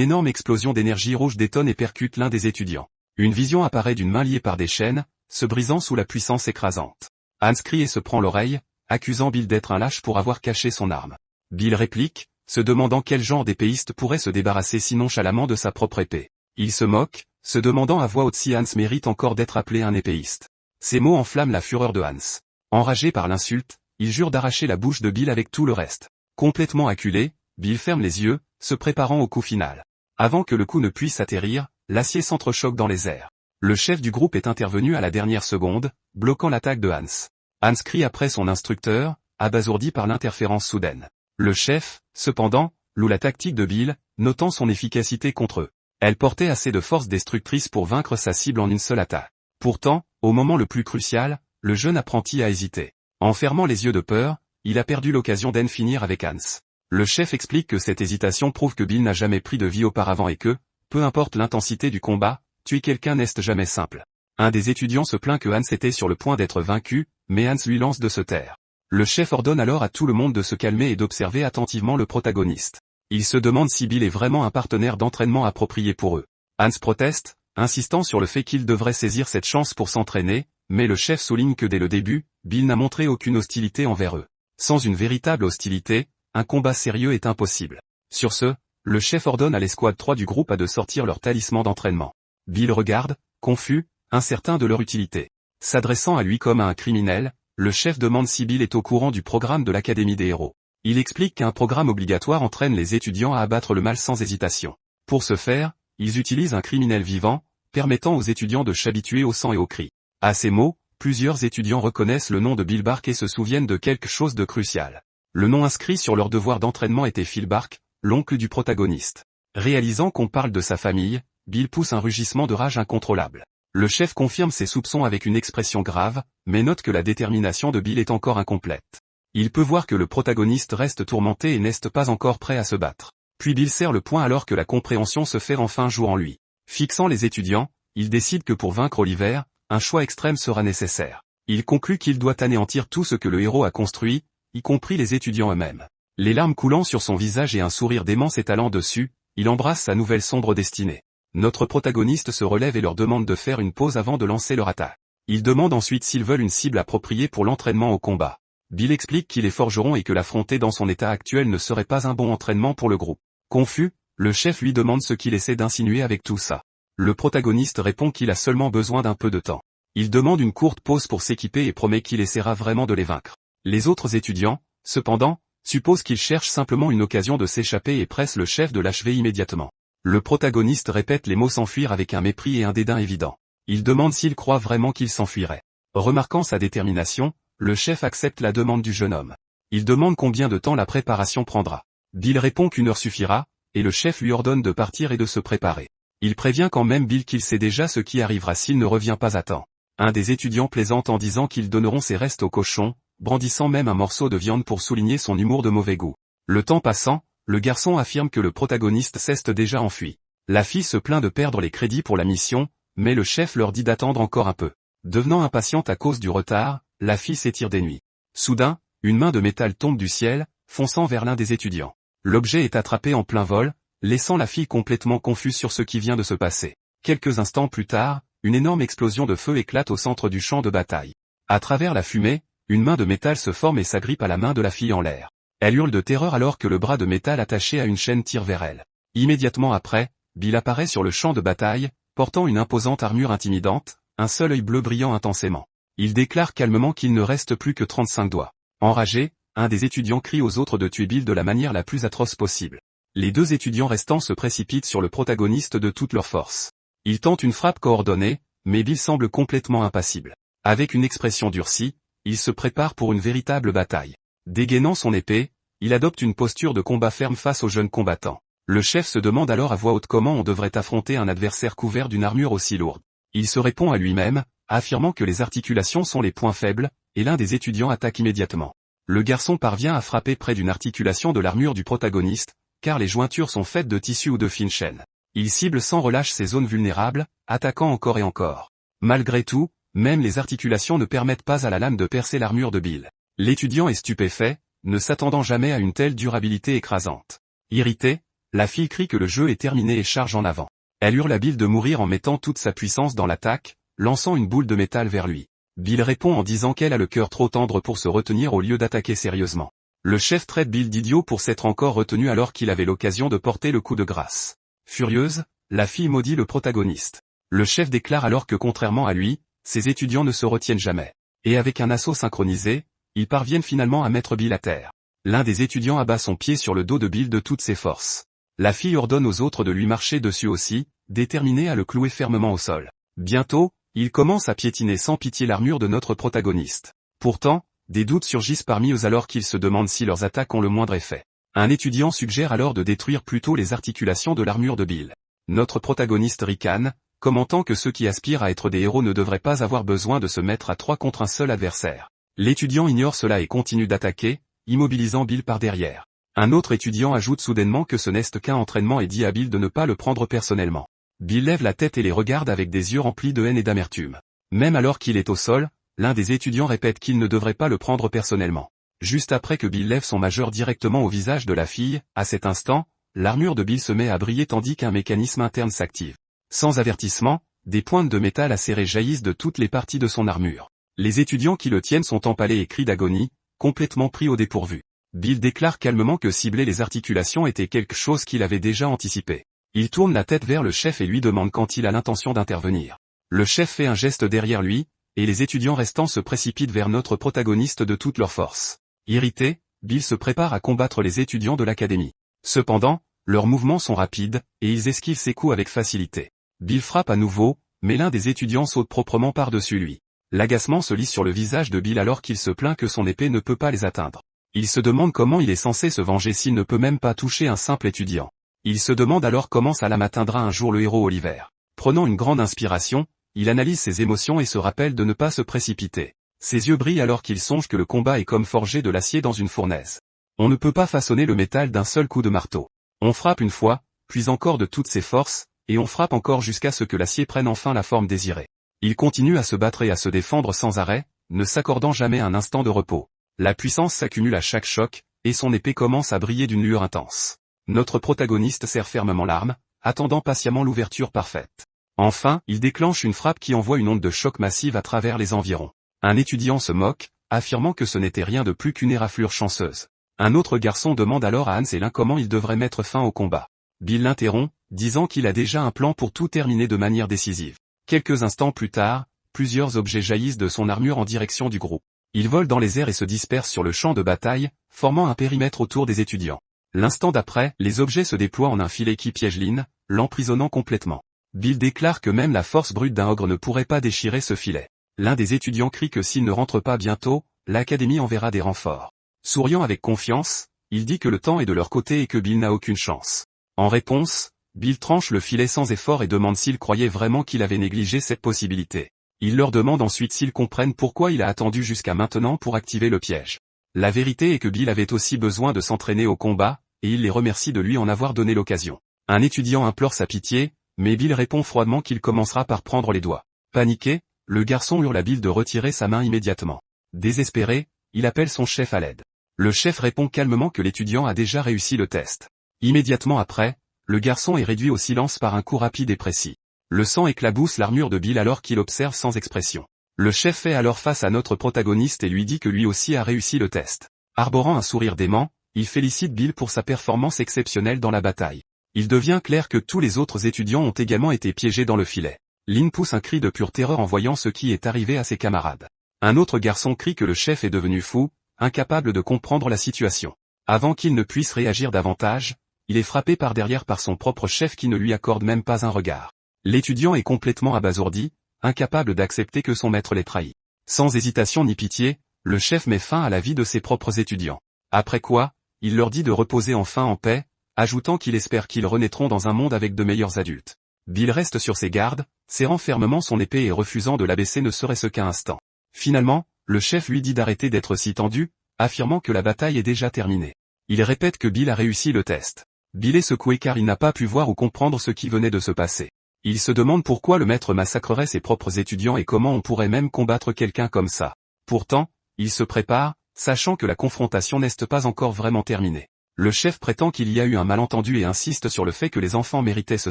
énorme explosion d'énergie rouge détonne et percute l'un des étudiants. Une vision apparaît d'une main liée par des chaînes, se brisant sous la puissance écrasante. Hans crie et se prend l'oreille, accusant Bill d'être un lâche pour avoir caché son arme. Bill réplique, se demandant quel genre d'épéiste pourrait se débarrasser si nonchalamment de sa propre épée. Il se moque, se demandant à voix haute si Hans mérite encore d'être appelé un épéiste. Ces mots enflamment la fureur de Hans. Enragé par l'insulte, il jure d'arracher la bouche de Bill avec tout le reste. Complètement acculé, Bill ferme les yeux, se préparant au coup final. Avant que le coup ne puisse atterrir, l'acier s'entrechoque dans les airs. Le chef du groupe est intervenu à la dernière seconde, bloquant l'attaque de Hans. Hans crie après son instructeur, abasourdi par l'interférence soudaine. Le chef, cependant, loue la tactique de Bill, notant son efficacité contre eux. Elle portait assez de force destructrice pour vaincre sa cible en une seule attaque. Pourtant, au moment le plus crucial, le jeune apprenti a hésité. En fermant les yeux de peur, il a perdu l'occasion d'en finir avec Hans. Le chef explique que cette hésitation prouve que Bill n'a jamais pris de vie auparavant et que, peu importe l'intensité du combat, tuer quelqu'un n'est jamais simple. Un des étudiants se plaint que Hans était sur le point d'être vaincu, mais Hans lui lance de se taire. Le chef ordonne alors à tout le monde de se calmer et d'observer attentivement le protagoniste. Il se demande si Bill est vraiment un partenaire d'entraînement approprié pour eux. Hans proteste, insistant sur le fait qu'il devrait saisir cette chance pour s'entraîner, mais le chef souligne que dès le début, Bill n'a montré aucune hostilité envers eux. Sans une véritable hostilité, un combat sérieux est impossible. Sur ce, le chef ordonne à l'escouade 3 du groupe de sortir leur talisman d'entraînement. Bill regarde, confus, incertain de leur utilité. S'adressant à lui comme à un criminel, le chef demande si Bill est au courant du programme de l'Académie des héros. Il explique qu'un programme obligatoire entraîne les étudiants à abattre le mal sans hésitation. Pour ce faire, ils utilisent un criminel vivant, permettant aux étudiants de s'habituer au sang et aux cris. À ces mots, plusieurs étudiants reconnaissent le nom de Bill Bark et se souviennent de quelque chose de crucial. Le nom inscrit sur leur devoir d'entraînement était Phil Bark, l'oncle du protagoniste. Réalisant qu'on parle de sa famille, Bill pousse un rugissement de rage incontrôlable. Le chef confirme ses soupçons avec une expression grave, mais note que la détermination de Bill est encore incomplète. Il peut voir que le protagoniste reste tourmenté et n'est pas encore prêt à se battre. Puis Bill serre le poing alors que la compréhension se fait enfin jour en lui. Fixant les étudiants, il décide que pour vaincre Oliver, un choix extrême sera nécessaire. Il conclut qu'il doit anéantir tout ce que le héros a construit, y compris les étudiants eux-mêmes. Les larmes coulant sur son visage et un sourire dément s'étalant dessus, il embrasse sa nouvelle sombre destinée. Notre protagoniste se relève et leur demande de faire une pause avant de lancer leur attaque. Il demande ensuite s'ils veulent une cible appropriée pour l'entraînement au combat. Bill explique qu'il est forgeron et que l'affronter dans son état actuel ne serait pas un bon entraînement pour le groupe. Confus, le chef lui demande ce qu'il essaie d'insinuer avec tout ça. Le protagoniste répond qu'il a seulement besoin d'un peu de temps. Il demande une courte pause pour s'équiper et promet qu'il essaiera vraiment de les vaincre. Les autres étudiants, cependant, supposent qu'il cherche simplement une occasion de s'échapper et pressent le chef de l'achever immédiatement. Le protagoniste répète les mots s'enfuir avec un mépris et un dédain évident. Il demande s'il croit vraiment qu'il s'enfuirait. Remarquant sa détermination, le chef accepte la demande du jeune homme. Il demande combien de temps la préparation prendra. Bill répond qu'1 heure suffira, et le chef lui ordonne de partir et de se préparer. Il prévient quand même Bill qu'il sait déjà ce qui arrivera s'il ne revient pas à temps. Un des étudiants plaisante en disant qu'ils donneront ses restes au cochon, brandissant même un morceau de viande pour souligner son humour de mauvais goût. Le temps passant, le garçon affirme que le protagoniste s'est déjà enfui. La fille se plaint de perdre les crédits pour la mission, mais le chef leur dit d'attendre encore un peu. Devenant impatiente à cause du retard, la fille s'étire des nuits. Soudain, une main de métal tombe du ciel, fonçant vers l'un des étudiants. L'objet est attrapé en plein vol, laissant la fille complètement confuse sur ce qui vient de se passer. Quelques instants plus tard, une énorme explosion de feu éclate au centre du champ de bataille. À travers la fumée, une main de métal se forme et s'agrippe à la main de la fille en l'air. Elle hurle de terreur alors que le bras de métal attaché à une chaîne tire vers elle. Immédiatement après, Bill apparaît sur le champ de bataille, portant une imposante armure intimidante, un seul œil bleu brillant intensément. Il déclare calmement qu'il ne reste plus que 35 doigts. Enragé, un des étudiants crie aux autres de tuer Bill de la manière la plus atroce possible. Les 2 étudiants restants se précipitent sur le protagoniste de toute leur force. Ils tentent une frappe coordonnée, mais Bill semble complètement impassible. Avec une expression durcie, il se prépare pour une véritable bataille. Dégainant son épée, il adopte une posture de combat ferme face aux jeunes combattants. Le chef se demande alors à voix haute comment on devrait affronter un adversaire couvert d'une armure aussi lourde. Il se répond à lui-même, affirmant que les articulations sont les points faibles, et l'un des étudiants attaque immédiatement. Le garçon parvient à frapper près d'une articulation de l'armure du protagoniste, car les jointures sont faites de tissu ou de fine chaîne. Il cible sans relâche ces zones vulnérables, attaquant encore et encore. Malgré tout, même les articulations ne permettent pas à la lame de percer l'armure de Bill. L'étudiant est stupéfait, ne s'attendant jamais à une telle durabilité écrasante. Irritée, la fille crie que le jeu est terminé et charge en avant. Elle hurle à Bill de mourir en mettant toute sa puissance dans l'attaque, lançant une boule de métal vers lui. Bill répond en disant qu'elle a le cœur trop tendre pour se retenir au lieu d'attaquer sérieusement. Le chef traite Bill d'idiot pour s'être encore retenu alors qu'il avait l'occasion de porter le coup de grâce. Furieuse, la fille maudit le protagoniste. Le chef déclare alors que contrairement à lui, ses étudiants ne se retiennent jamais. Et avec un assaut synchronisé, ils parviennent finalement à mettre Bill à terre. L'un des étudiants abat son pied sur le dos de Bill de toutes ses forces. La fille ordonne aux autres de lui marcher dessus aussi, déterminée à le clouer fermement au sol. Bientôt, il commence à piétiner sans pitié l'armure de notre protagoniste. Pourtant, des doutes surgissent parmi eux alors qu'ils se demandent si leurs attaques ont le moindre effet. Un étudiant suggère alors de détruire plutôt les articulations de l'armure de Bill. Notre protagoniste ricane, commentant que ceux qui aspirent à être des héros ne devraient pas avoir besoin de se mettre à 3 contre un seul adversaire. L'étudiant ignore cela et continue d'attaquer, immobilisant Bill par derrière. Un autre étudiant ajoute soudainement que ce n'est qu'un entraînement et dit à Bill de ne pas le prendre personnellement. Bill lève la tête et les regarde avec des yeux remplis de haine et d'amertume. Même alors qu'il est au sol, l'un des étudiants répète qu'il ne devrait pas le prendre personnellement. Juste après que Bill lève son majeur directement au visage de la fille, à cet instant, l'armure de Bill se met à briller tandis qu'un mécanisme interne s'active. Sans avertissement, des pointes de métal acérées jaillissent de toutes les parties de son armure. Les étudiants qui le tiennent sont empalés et crient d'agonie, complètement pris au dépourvu. Bill déclare calmement que cibler les articulations était quelque chose qu'il avait déjà anticipé. Il tourne la tête vers le chef et lui demande quand il a l'intention d'intervenir. Le chef fait un geste derrière lui, et les étudiants restants se précipitent vers notre protagoniste de toute leur force. Irrité, Bill se prépare à combattre les étudiants de l'académie. Cependant, leurs mouvements sont rapides, et ils esquivent ses coups avec facilité. Bill frappe à nouveau, mais l'un des étudiants saute proprement par-dessus lui. L'agacement se lit sur le visage de Bill alors qu'il se plaint que son épée ne peut pas les atteindre. Il se demande comment il est censé se venger s'il ne peut même pas toucher un simple étudiant. Il se demande alors comment Salam atteindra un jour le héros Oliver. Prenant une grande inspiration, il analyse ses émotions et se rappelle de ne pas se précipiter. Ses yeux brillent alors qu'il songe que le combat est comme forger de l'acier dans une fournaise. On ne peut pas façonner le métal d'un seul coup de marteau. On frappe une fois, puis encore de toutes ses forces, et on frappe encore jusqu'à ce que l'acier prenne enfin la forme désirée. Il continue à se battre et à se défendre sans arrêt, ne s'accordant jamais un instant de repos. La puissance s'accumule à chaque choc, et son épée commence à briller d'une lueur intense. Notre protagoniste serre fermement l'arme, attendant patiemment l'ouverture parfaite. Enfin, il déclenche une frappe qui envoie une onde de choc massive à travers les environs. Un étudiant se moque, affirmant que ce n'était rien de plus qu'une éraflure chanceuse. Un autre garçon demande alors à Hans et Lin comment il devrait mettre fin au combat. Bill l'interrompt, disant qu'il a déjà un plan pour tout terminer de manière décisive. Quelques instants plus tard, plusieurs objets jaillissent de son armure en direction du groupe. Ils volent dans les airs et se dispersent sur le champ de bataille, formant un périmètre autour des étudiants. L'instant d'après, les objets se déploient en un filet qui piège Lin, l'emprisonnant complètement. Bill déclare que même la force brute d'un ogre ne pourrait pas déchirer ce filet. L'un des étudiants crie que s'il ne rentre pas bientôt, l'académie enverra des renforts. Souriant avec confiance, il dit que le temps est de leur côté et que Bill n'a aucune chance. En réponse, Bill tranche le filet sans effort et demande s'ils croyaient vraiment qu'il avait négligé cette possibilité. Il leur demande ensuite s'ils comprennent pourquoi il a attendu jusqu'à maintenant pour activer le piège. La vérité est que Bill avait aussi besoin de s'entraîner au combat, et il les remercie de lui en avoir donné l'occasion. Un étudiant implore sa pitié, mais Bill répond froidement qu'il commencera par prendre les doigts. Paniqué, le garçon hurle à Bill de retirer sa main immédiatement. Désespéré, il appelle son chef à l'aide. Le chef répond calmement que l'étudiant a déjà réussi le test. Immédiatement après, le garçon est réduit au silence par un coup rapide et précis. Le sang éclabousse l'armure de Bill alors qu'il observe sans expression. Le chef fait alors face à notre protagoniste et lui dit que lui aussi a réussi le test. Arborant un sourire dément, il félicite Bill pour sa performance exceptionnelle dans la bataille. Il devient clair que tous les autres étudiants ont également été piégés dans le filet. Lin pousse un cri de pure terreur en voyant ce qui est arrivé à ses camarades. Un autre garçon crie que le chef est devenu fou, incapable de comprendre la situation. Avant qu'il ne puisse réagir davantage, il est frappé par derrière par son propre chef qui ne lui accorde même pas un regard. L'étudiant est complètement abasourdi, incapable d'accepter que son maître l'ait trahi. Sans hésitation ni pitié, le chef met fin à la vie de ses propres étudiants. Après quoi, il leur dit de reposer enfin en paix, ajoutant qu'il espère qu'ils renaîtront dans un monde avec de meilleurs adultes. Bill reste sur ses gardes, serrant fermement son épée et refusant de l'abaisser ne serait-ce qu'un instant. Finalement, le chef lui dit d'arrêter d'être si tendu, affirmant que la bataille est déjà terminée. Il répète que Bill a réussi le test. Bill est secoué car il n'a pas pu voir ou comprendre ce qui venait de se passer. Il se demande pourquoi le maître massacrerait ses propres étudiants et comment on pourrait même combattre quelqu'un comme ça. Pourtant, il se prépare, sachant que la confrontation n'est pas encore vraiment terminée. Le chef prétend qu'il y a eu un malentendu et insiste sur le fait que les enfants méritaient ce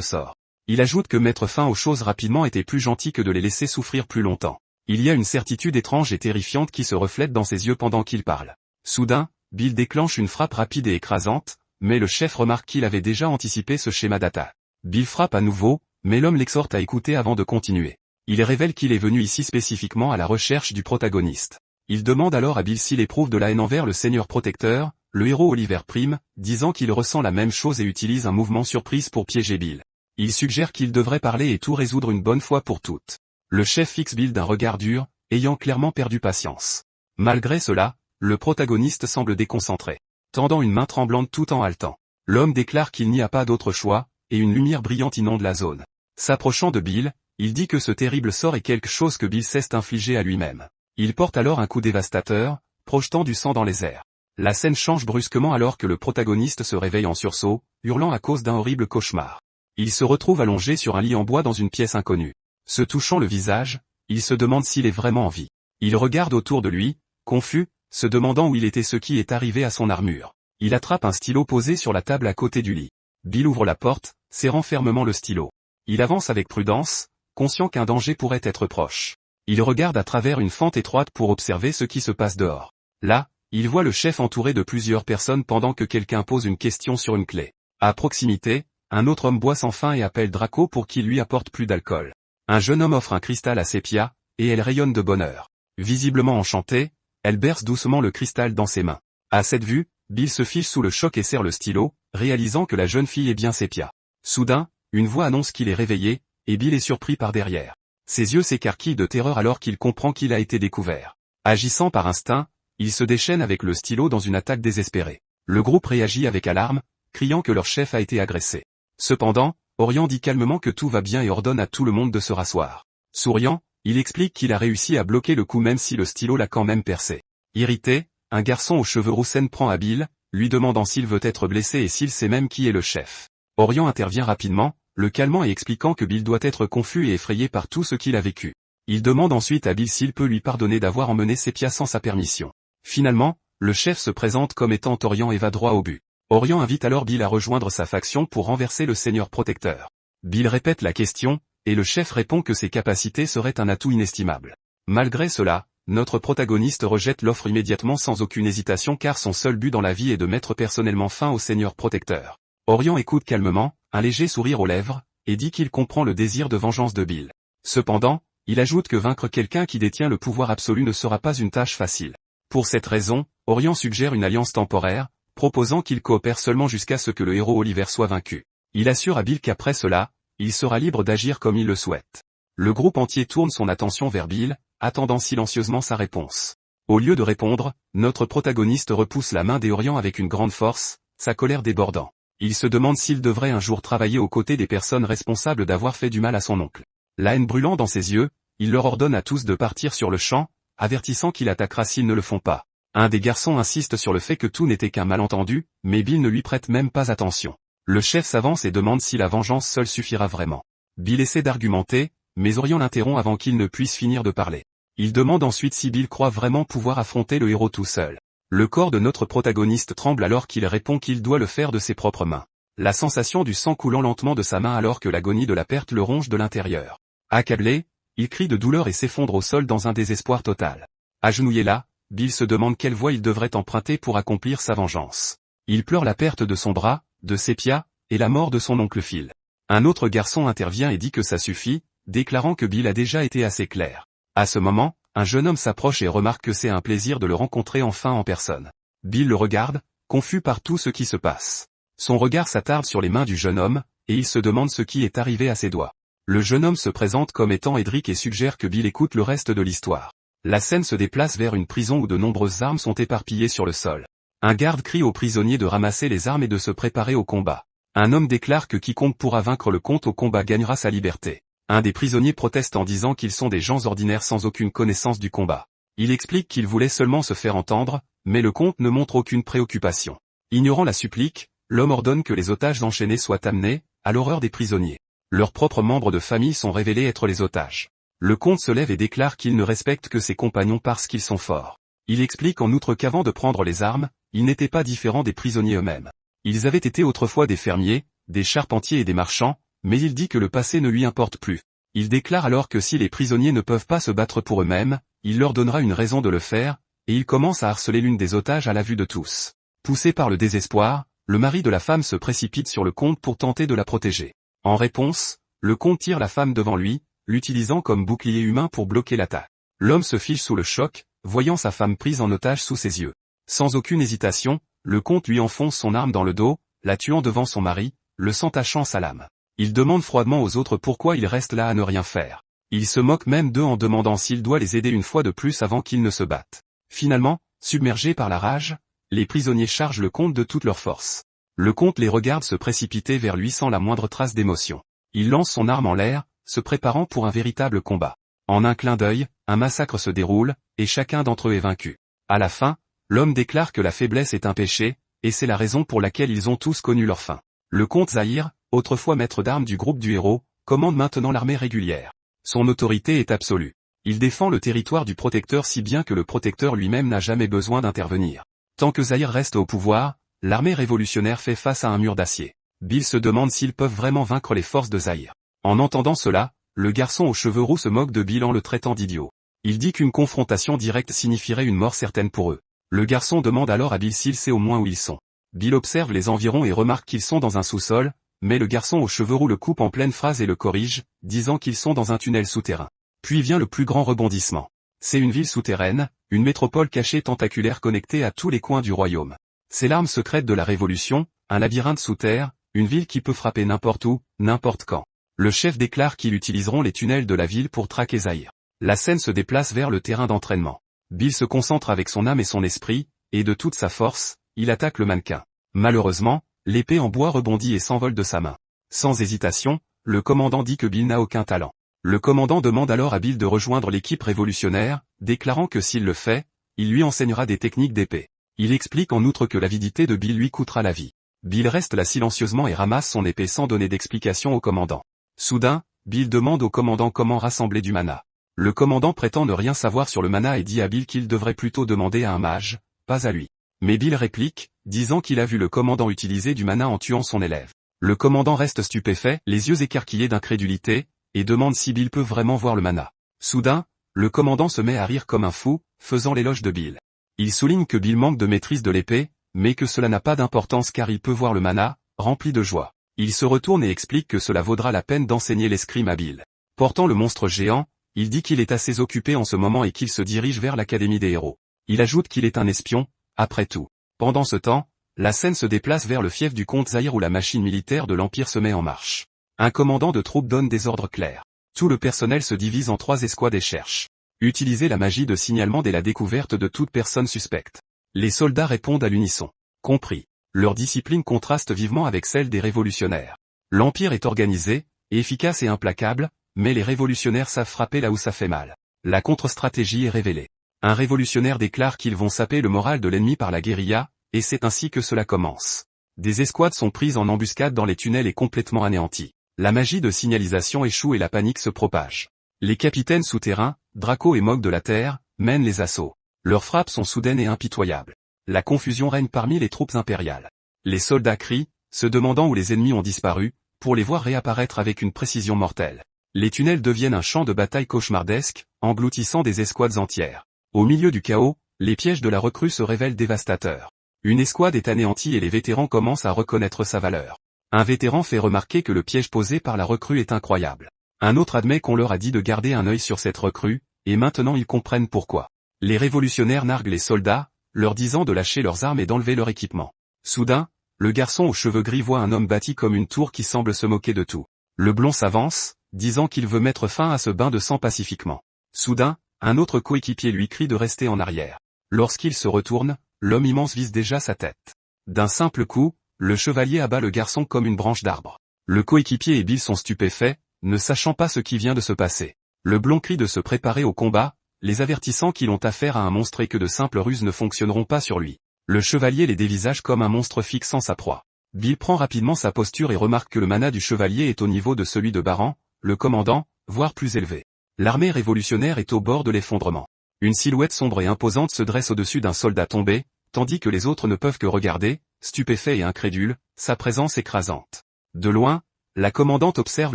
sort. Il ajoute que mettre fin aux choses rapidement était plus gentil que de les laisser souffrir plus longtemps. Il y a une certitude étrange et terrifiante qui se reflète dans ses yeux pendant qu'il parle. Soudain, Bill déclenche une frappe rapide et écrasante, mais le chef remarque qu'il avait déjà anticipé ce schéma d'attaque. Bill frappe à nouveau, mais l'homme l'exhorte à écouter avant de continuer. Il révèle qu'il est venu ici spécifiquement à la recherche du protagoniste. Il demande alors à Bill s'il éprouve de la haine envers le Seigneur protecteur, le héros Oliver Prime, disant qu'il ressent la même chose et utilise un mouvement surprise pour piéger Bill. Il suggère qu'il devrait parler et tout résoudre une bonne fois pour toutes. Le chef fixe Bill d'un regard dur, ayant clairement perdu patience. Malgré cela, le protagoniste semble déconcentré, tendant une main tremblante tout en haletant. L'homme déclare qu'il n'y a pas d'autre choix, et une lumière brillante inonde la zone. S'approchant de Bill, il dit que ce terrible sort est quelque chose que Bill cesse d'infliger à lui-même. Il porte alors un coup dévastateur, projetant du sang dans les airs. La scène change brusquement alors que le protagoniste se réveille en sursaut, hurlant à cause d'un horrible cauchemar. Il se retrouve allongé sur un lit en bois dans une pièce inconnue. Se touchant le visage, il se demande s'il est vraiment en vie. Il regarde autour de lui, confus, se demandant où il était ce qui est arrivé à son armure. Il attrape un stylo posé sur la table à côté du lit. Bill ouvre la porte, serrant fermement le stylo. Il avance avec prudence, conscient qu'un danger pourrait être proche. Il regarde à travers une fente étroite pour observer ce qui se passe dehors. Là, il voit le chef entouré de plusieurs personnes pendant que quelqu'un pose une question sur une clé. À proximité, un autre homme boit sans fin et appelle Draco pour qu'il lui apporte plus d'alcool. Un jeune homme offre un cristal à Sepia, et elle rayonne de bonheur. Visiblement enchantée, elle berce doucement le cristal dans ses mains. À cette vue, Bill se fiche sous le choc et serre le stylo, réalisant que la jeune fille est bien Sepia. Soudain, une voix annonce qu'il est réveillé, et Bill est surpris par derrière. Ses yeux s'écarquillent de terreur alors qu'il comprend qu'il a été découvert. Agissant par instinct, il se déchaîne avec le stylo dans une attaque désespérée. Le groupe réagit avec alarme, criant que leur chef a été agressé. Cependant, Orion dit calmement que tout va bien et ordonne à tout le monde de se rasseoir. Souriant, il explique qu'il a réussi à bloquer le coup même si le stylo l'a quand même percé. Irrité, un garçon aux cheveux roux s'en prend à Bill, lui demandant s'il veut être blessé et s'il sait même qui est le chef. Orion intervient rapidement, le calmant et expliquant que Bill doit être confus et effrayé par tout ce qu'il a vécu. Il demande ensuite à Bill s'il peut lui pardonner d'avoir emmené Sepia sans sa permission. Finalement, le chef se présente comme étant Orion et va droit au but. Orion invite alors Bill à rejoindre sa faction pour renverser le Seigneur protecteur. Bill répète la question, et le chef répond que ses capacités seraient un atout inestimable. Malgré cela, notre protagoniste rejette l'offre immédiatement sans aucune hésitation car son seul but dans la vie est de mettre personnellement fin au Seigneur protecteur. Orion écoute calmement, un léger sourire aux lèvres, et dit qu'il comprend le désir de vengeance de Bill. Cependant, il ajoute que vaincre quelqu'un qui détient le pouvoir absolu ne sera pas une tâche facile. Pour cette raison, Orion suggère une alliance temporaire, proposant qu'il coopère seulement jusqu'à ce que le héros Oliver soit vaincu. Il assure à Bill qu'après cela, il sera libre d'agir comme il le souhaite. Le groupe entier tourne son attention vers Bill, attendant silencieusement sa réponse. Au lieu de répondre, notre protagoniste repousse la main d'Orion avec une grande force, sa colère débordant. Il se demande s'il devrait un jour travailler aux côtés des personnes responsables d'avoir fait du mal à son oncle. La haine brûlant dans ses yeux, il leur ordonne à tous de partir sur le champ, avertissant qu'il attaquera s'ils ne le font pas. Un des garçons insiste sur le fait que tout n'était qu'un malentendu, mais Bill ne lui prête même pas attention. Le chef s'avance et demande si la vengeance seule suffira vraiment. Bill essaie d'argumenter, mais Orion l'interrompt avant qu'il ne puisse finir de parler. Il demande ensuite si Bill croit vraiment pouvoir affronter le héros tout seul. Le corps de notre protagoniste tremble alors qu'il répond qu'il doit le faire de ses propres mains. La sensation du sang coulant lentement de sa main alors que l'agonie de la perte le ronge de l'intérieur. Accablé, il crie de douleur et s'effondre au sol dans un désespoir total. Agenouillé là, Bill se demande quelle voie il devrait emprunter pour accomplir sa vengeance. Il pleure la perte de son bras, de Sepia, et la mort de son oncle Phil. Un autre garçon intervient et dit que ça suffit, déclarant que Bill a déjà été assez clair. À ce moment, un jeune homme s'approche et remarque que c'est un plaisir de le rencontrer enfin en personne. Bill le regarde, confus par tout ce qui se passe. Son regard s'attarde sur les mains du jeune homme, et il se demande ce qui est arrivé à ses doigts. Le jeune homme se présente comme étant Edric et suggère que Bill écoute le reste de l'histoire. La scène se déplace vers une prison où de nombreuses armes sont éparpillées sur le sol. Un garde crie aux prisonniers de ramasser les armes et de se préparer au combat. Un homme déclare que quiconque pourra vaincre le comte au combat gagnera sa liberté. Un des prisonniers proteste en disant qu'ils sont des gens ordinaires sans aucune connaissance du combat. Il explique qu'il voulait seulement se faire entendre, mais le comte ne montre aucune préoccupation. Ignorant la supplique, l'homme ordonne que les otages enchaînés soient amenés, à l'horreur des prisonniers. Leurs propres membres de famille sont révélés être les otages. Le comte se lève et déclare qu'il ne respecte que ses compagnons parce qu'ils sont forts. Il explique en outre qu'avant de prendre les armes, ils n'étaient pas différents des prisonniers eux-mêmes. Ils avaient été autrefois des fermiers, des charpentiers et des marchands, mais il dit que le passé ne lui importe plus. Il déclare alors que si les prisonniers ne peuvent pas se battre pour eux-mêmes, il leur donnera une raison de le faire, et il commence à harceler l'une des otages à la vue de tous. Poussé par le désespoir, le mari de la femme se précipite sur le comte pour tenter de la protéger. En réponse, le comte tire la femme devant lui, l'utilisant comme bouclier humain pour bloquer l'attaque. L'homme se fige sous le choc, voyant sa femme prise en otage sous ses yeux. Sans aucune hésitation, le comte lui enfonce son arme dans le dos, la tuant devant son mari, le sang tachant sa lame. Il demande froidement aux autres pourquoi ils restent là à ne rien faire. Il se moque même d'eux en demandant s'il doit les aider une fois de plus avant qu'ils ne se battent. Finalement, submergés par la rage, les prisonniers chargent le comte de toute leur force. Le comte les regarde se précipiter vers lui sans la moindre trace d'émotion. Il lance son arme en l'air, se préparant pour un véritable combat. En un clin d'œil, un massacre se déroule, et chacun d'entre eux est vaincu. À la fin, l'homme déclare que la faiblesse est un péché, et c'est la raison pour laquelle ils ont tous connu leur fin. Le comte Zahir, autrefois maître d'armes du groupe du héros, commande maintenant l'armée régulière. Son autorité est absolue. Il défend le territoire du protecteur si bien que le protecteur lui-même n'a jamais besoin d'intervenir. Tant que Zahir reste au pouvoir, l'armée révolutionnaire fait face à un mur d'acier. Bill se demande s'ils peuvent vraiment vaincre les forces de Zahir. En entendant cela, le garçon aux cheveux roux se moque de Bill en le traitant d'idiot. Il dit qu'une confrontation directe signifierait une mort certaine pour eux. Le garçon demande alors à Bill s'il sait au moins où ils sont. Bill observe les environs et remarque qu'ils sont dans un sous-sol, mais le garçon aux cheveux roux le coupe en pleine phrase et le corrige, disant qu'ils sont dans un tunnel souterrain. Puis vient le plus grand rebondissement. C'est une ville souterraine, une métropole cachée tentaculaire connectée à tous les coins du royaume. C'est l'arme secrète de la Révolution, un labyrinthe sous terre, une ville qui peut frapper n'importe où, n'importe quand. Le chef déclare qu'ils utiliseront les tunnels de la ville pour traquer Zahir. La scène se déplace vers le terrain d'entraînement. Bill se concentre avec son âme et son esprit, et de toute sa force, il attaque le mannequin. Malheureusement, l'épée en bois rebondit et s'envole de sa main. Sans hésitation, le commandant dit que Bill n'a aucun talent. Le commandant demande alors à Bill de rejoindre l'équipe révolutionnaire, déclarant que s'il le fait, il lui enseignera des techniques d'épée. Il explique en outre que l'avidité de Bill lui coûtera la vie. Bill reste là silencieusement et ramasse son épée sans donner d'explication au commandant. Soudain, Bill demande au commandant comment rassembler du mana. Le commandant prétend ne rien savoir sur le mana et dit à Bill qu'il devrait plutôt demander à un mage, pas à lui. Mais Bill réplique, disant qu'il a vu le commandant utiliser du mana en tuant son élève. Le commandant reste stupéfait, les yeux écarquillés d'incrédulité, et demande si Bill peut vraiment voir le mana. Soudain, le commandant se met à rire comme un fou, faisant l'éloge de Bill. Il souligne que Bill manque de maîtrise de l'épée, mais que cela n'a pas d'importance car il peut voir le mana, rempli de joie. Il se retourne et explique que cela vaudra la peine d'enseigner l'escrime à Bill. Portant le monstre géant, il dit qu'il est assez occupé en ce moment et qu'il se dirige vers l'Académie des héros. Il ajoute qu'il est un espion, après tout. Pendant ce temps, la scène se déplace vers le fief du comte Zahir où la machine militaire de l'Empire se met en marche. Un commandant de troupes donne des ordres clairs. Tout le personnel se divise en 3 escouades et cherche. Utiliser la magie de signalement dès la découverte de toute personne suspecte. Les soldats répondent à l'unisson. Compris. Leur discipline contraste vivement avec celle des révolutionnaires. L'Empire est organisé, efficace et implacable, mais les révolutionnaires savent frapper là où ça fait mal. La contre-stratégie est révélée. Un révolutionnaire déclare qu'ils vont saper le moral de l'ennemi par la guérilla, et c'est ainsi que cela commence. Des escouades sont prises en embuscade dans les tunnels et complètement anéanties. La magie de signalisation échoue et la panique se propage. Les capitaines souterrains, Draco et Mog de la Terre, mènent les assauts. Leurs frappes sont soudaines et impitoyables. La confusion règne parmi les troupes impériales. Les soldats crient, se demandant où les ennemis ont disparu, pour les voir réapparaître avec une précision mortelle. Les tunnels deviennent un champ de bataille cauchemardesque, engloutissant des escouades entières. Au milieu du chaos, les pièges de la recrue se révèlent dévastateurs. Une escouade est anéantie et les vétérans commencent à reconnaître sa valeur. Un vétéran fait remarquer que le piège posé par la recrue est incroyable. Un autre admet qu'on leur a dit de garder un œil sur cette recrue, et maintenant ils comprennent pourquoi. Les révolutionnaires narguent les soldats, leur disant de lâcher leurs armes et d'enlever leur équipement. Soudain, le garçon aux cheveux gris voit un homme bâti comme une tour qui semble se moquer de tout. Le blond s'avance, disant qu'il veut mettre fin à ce bain de sang pacifiquement. Soudain, un autre coéquipier lui crie de rester en arrière. Lorsqu'il se retourne, l'homme immense vise déjà sa tête. D'un simple coup, le chevalier abat le garçon comme une branche d'arbre. Le coéquipier et Bill sont stupéfaits, ne sachant pas ce qui vient de se passer. Le blond crie de se préparer au combat, les avertissant qu'ils ont affaire à un monstre et que de simples ruses ne fonctionneront pas sur lui. Le chevalier les dévisage comme un monstre fixant sa proie. Bill prend rapidement sa posture et remarque que le mana du chevalier est au niveau de celui de Baran, le commandant, voire plus élevé. L'armée révolutionnaire est au bord de l'effondrement. Une silhouette sombre et imposante se dresse au-dessus d'un soldat tombé, tandis que les autres ne peuvent que regarder, stupéfaits et incrédules, sa présence écrasante. De loin, la commandante observe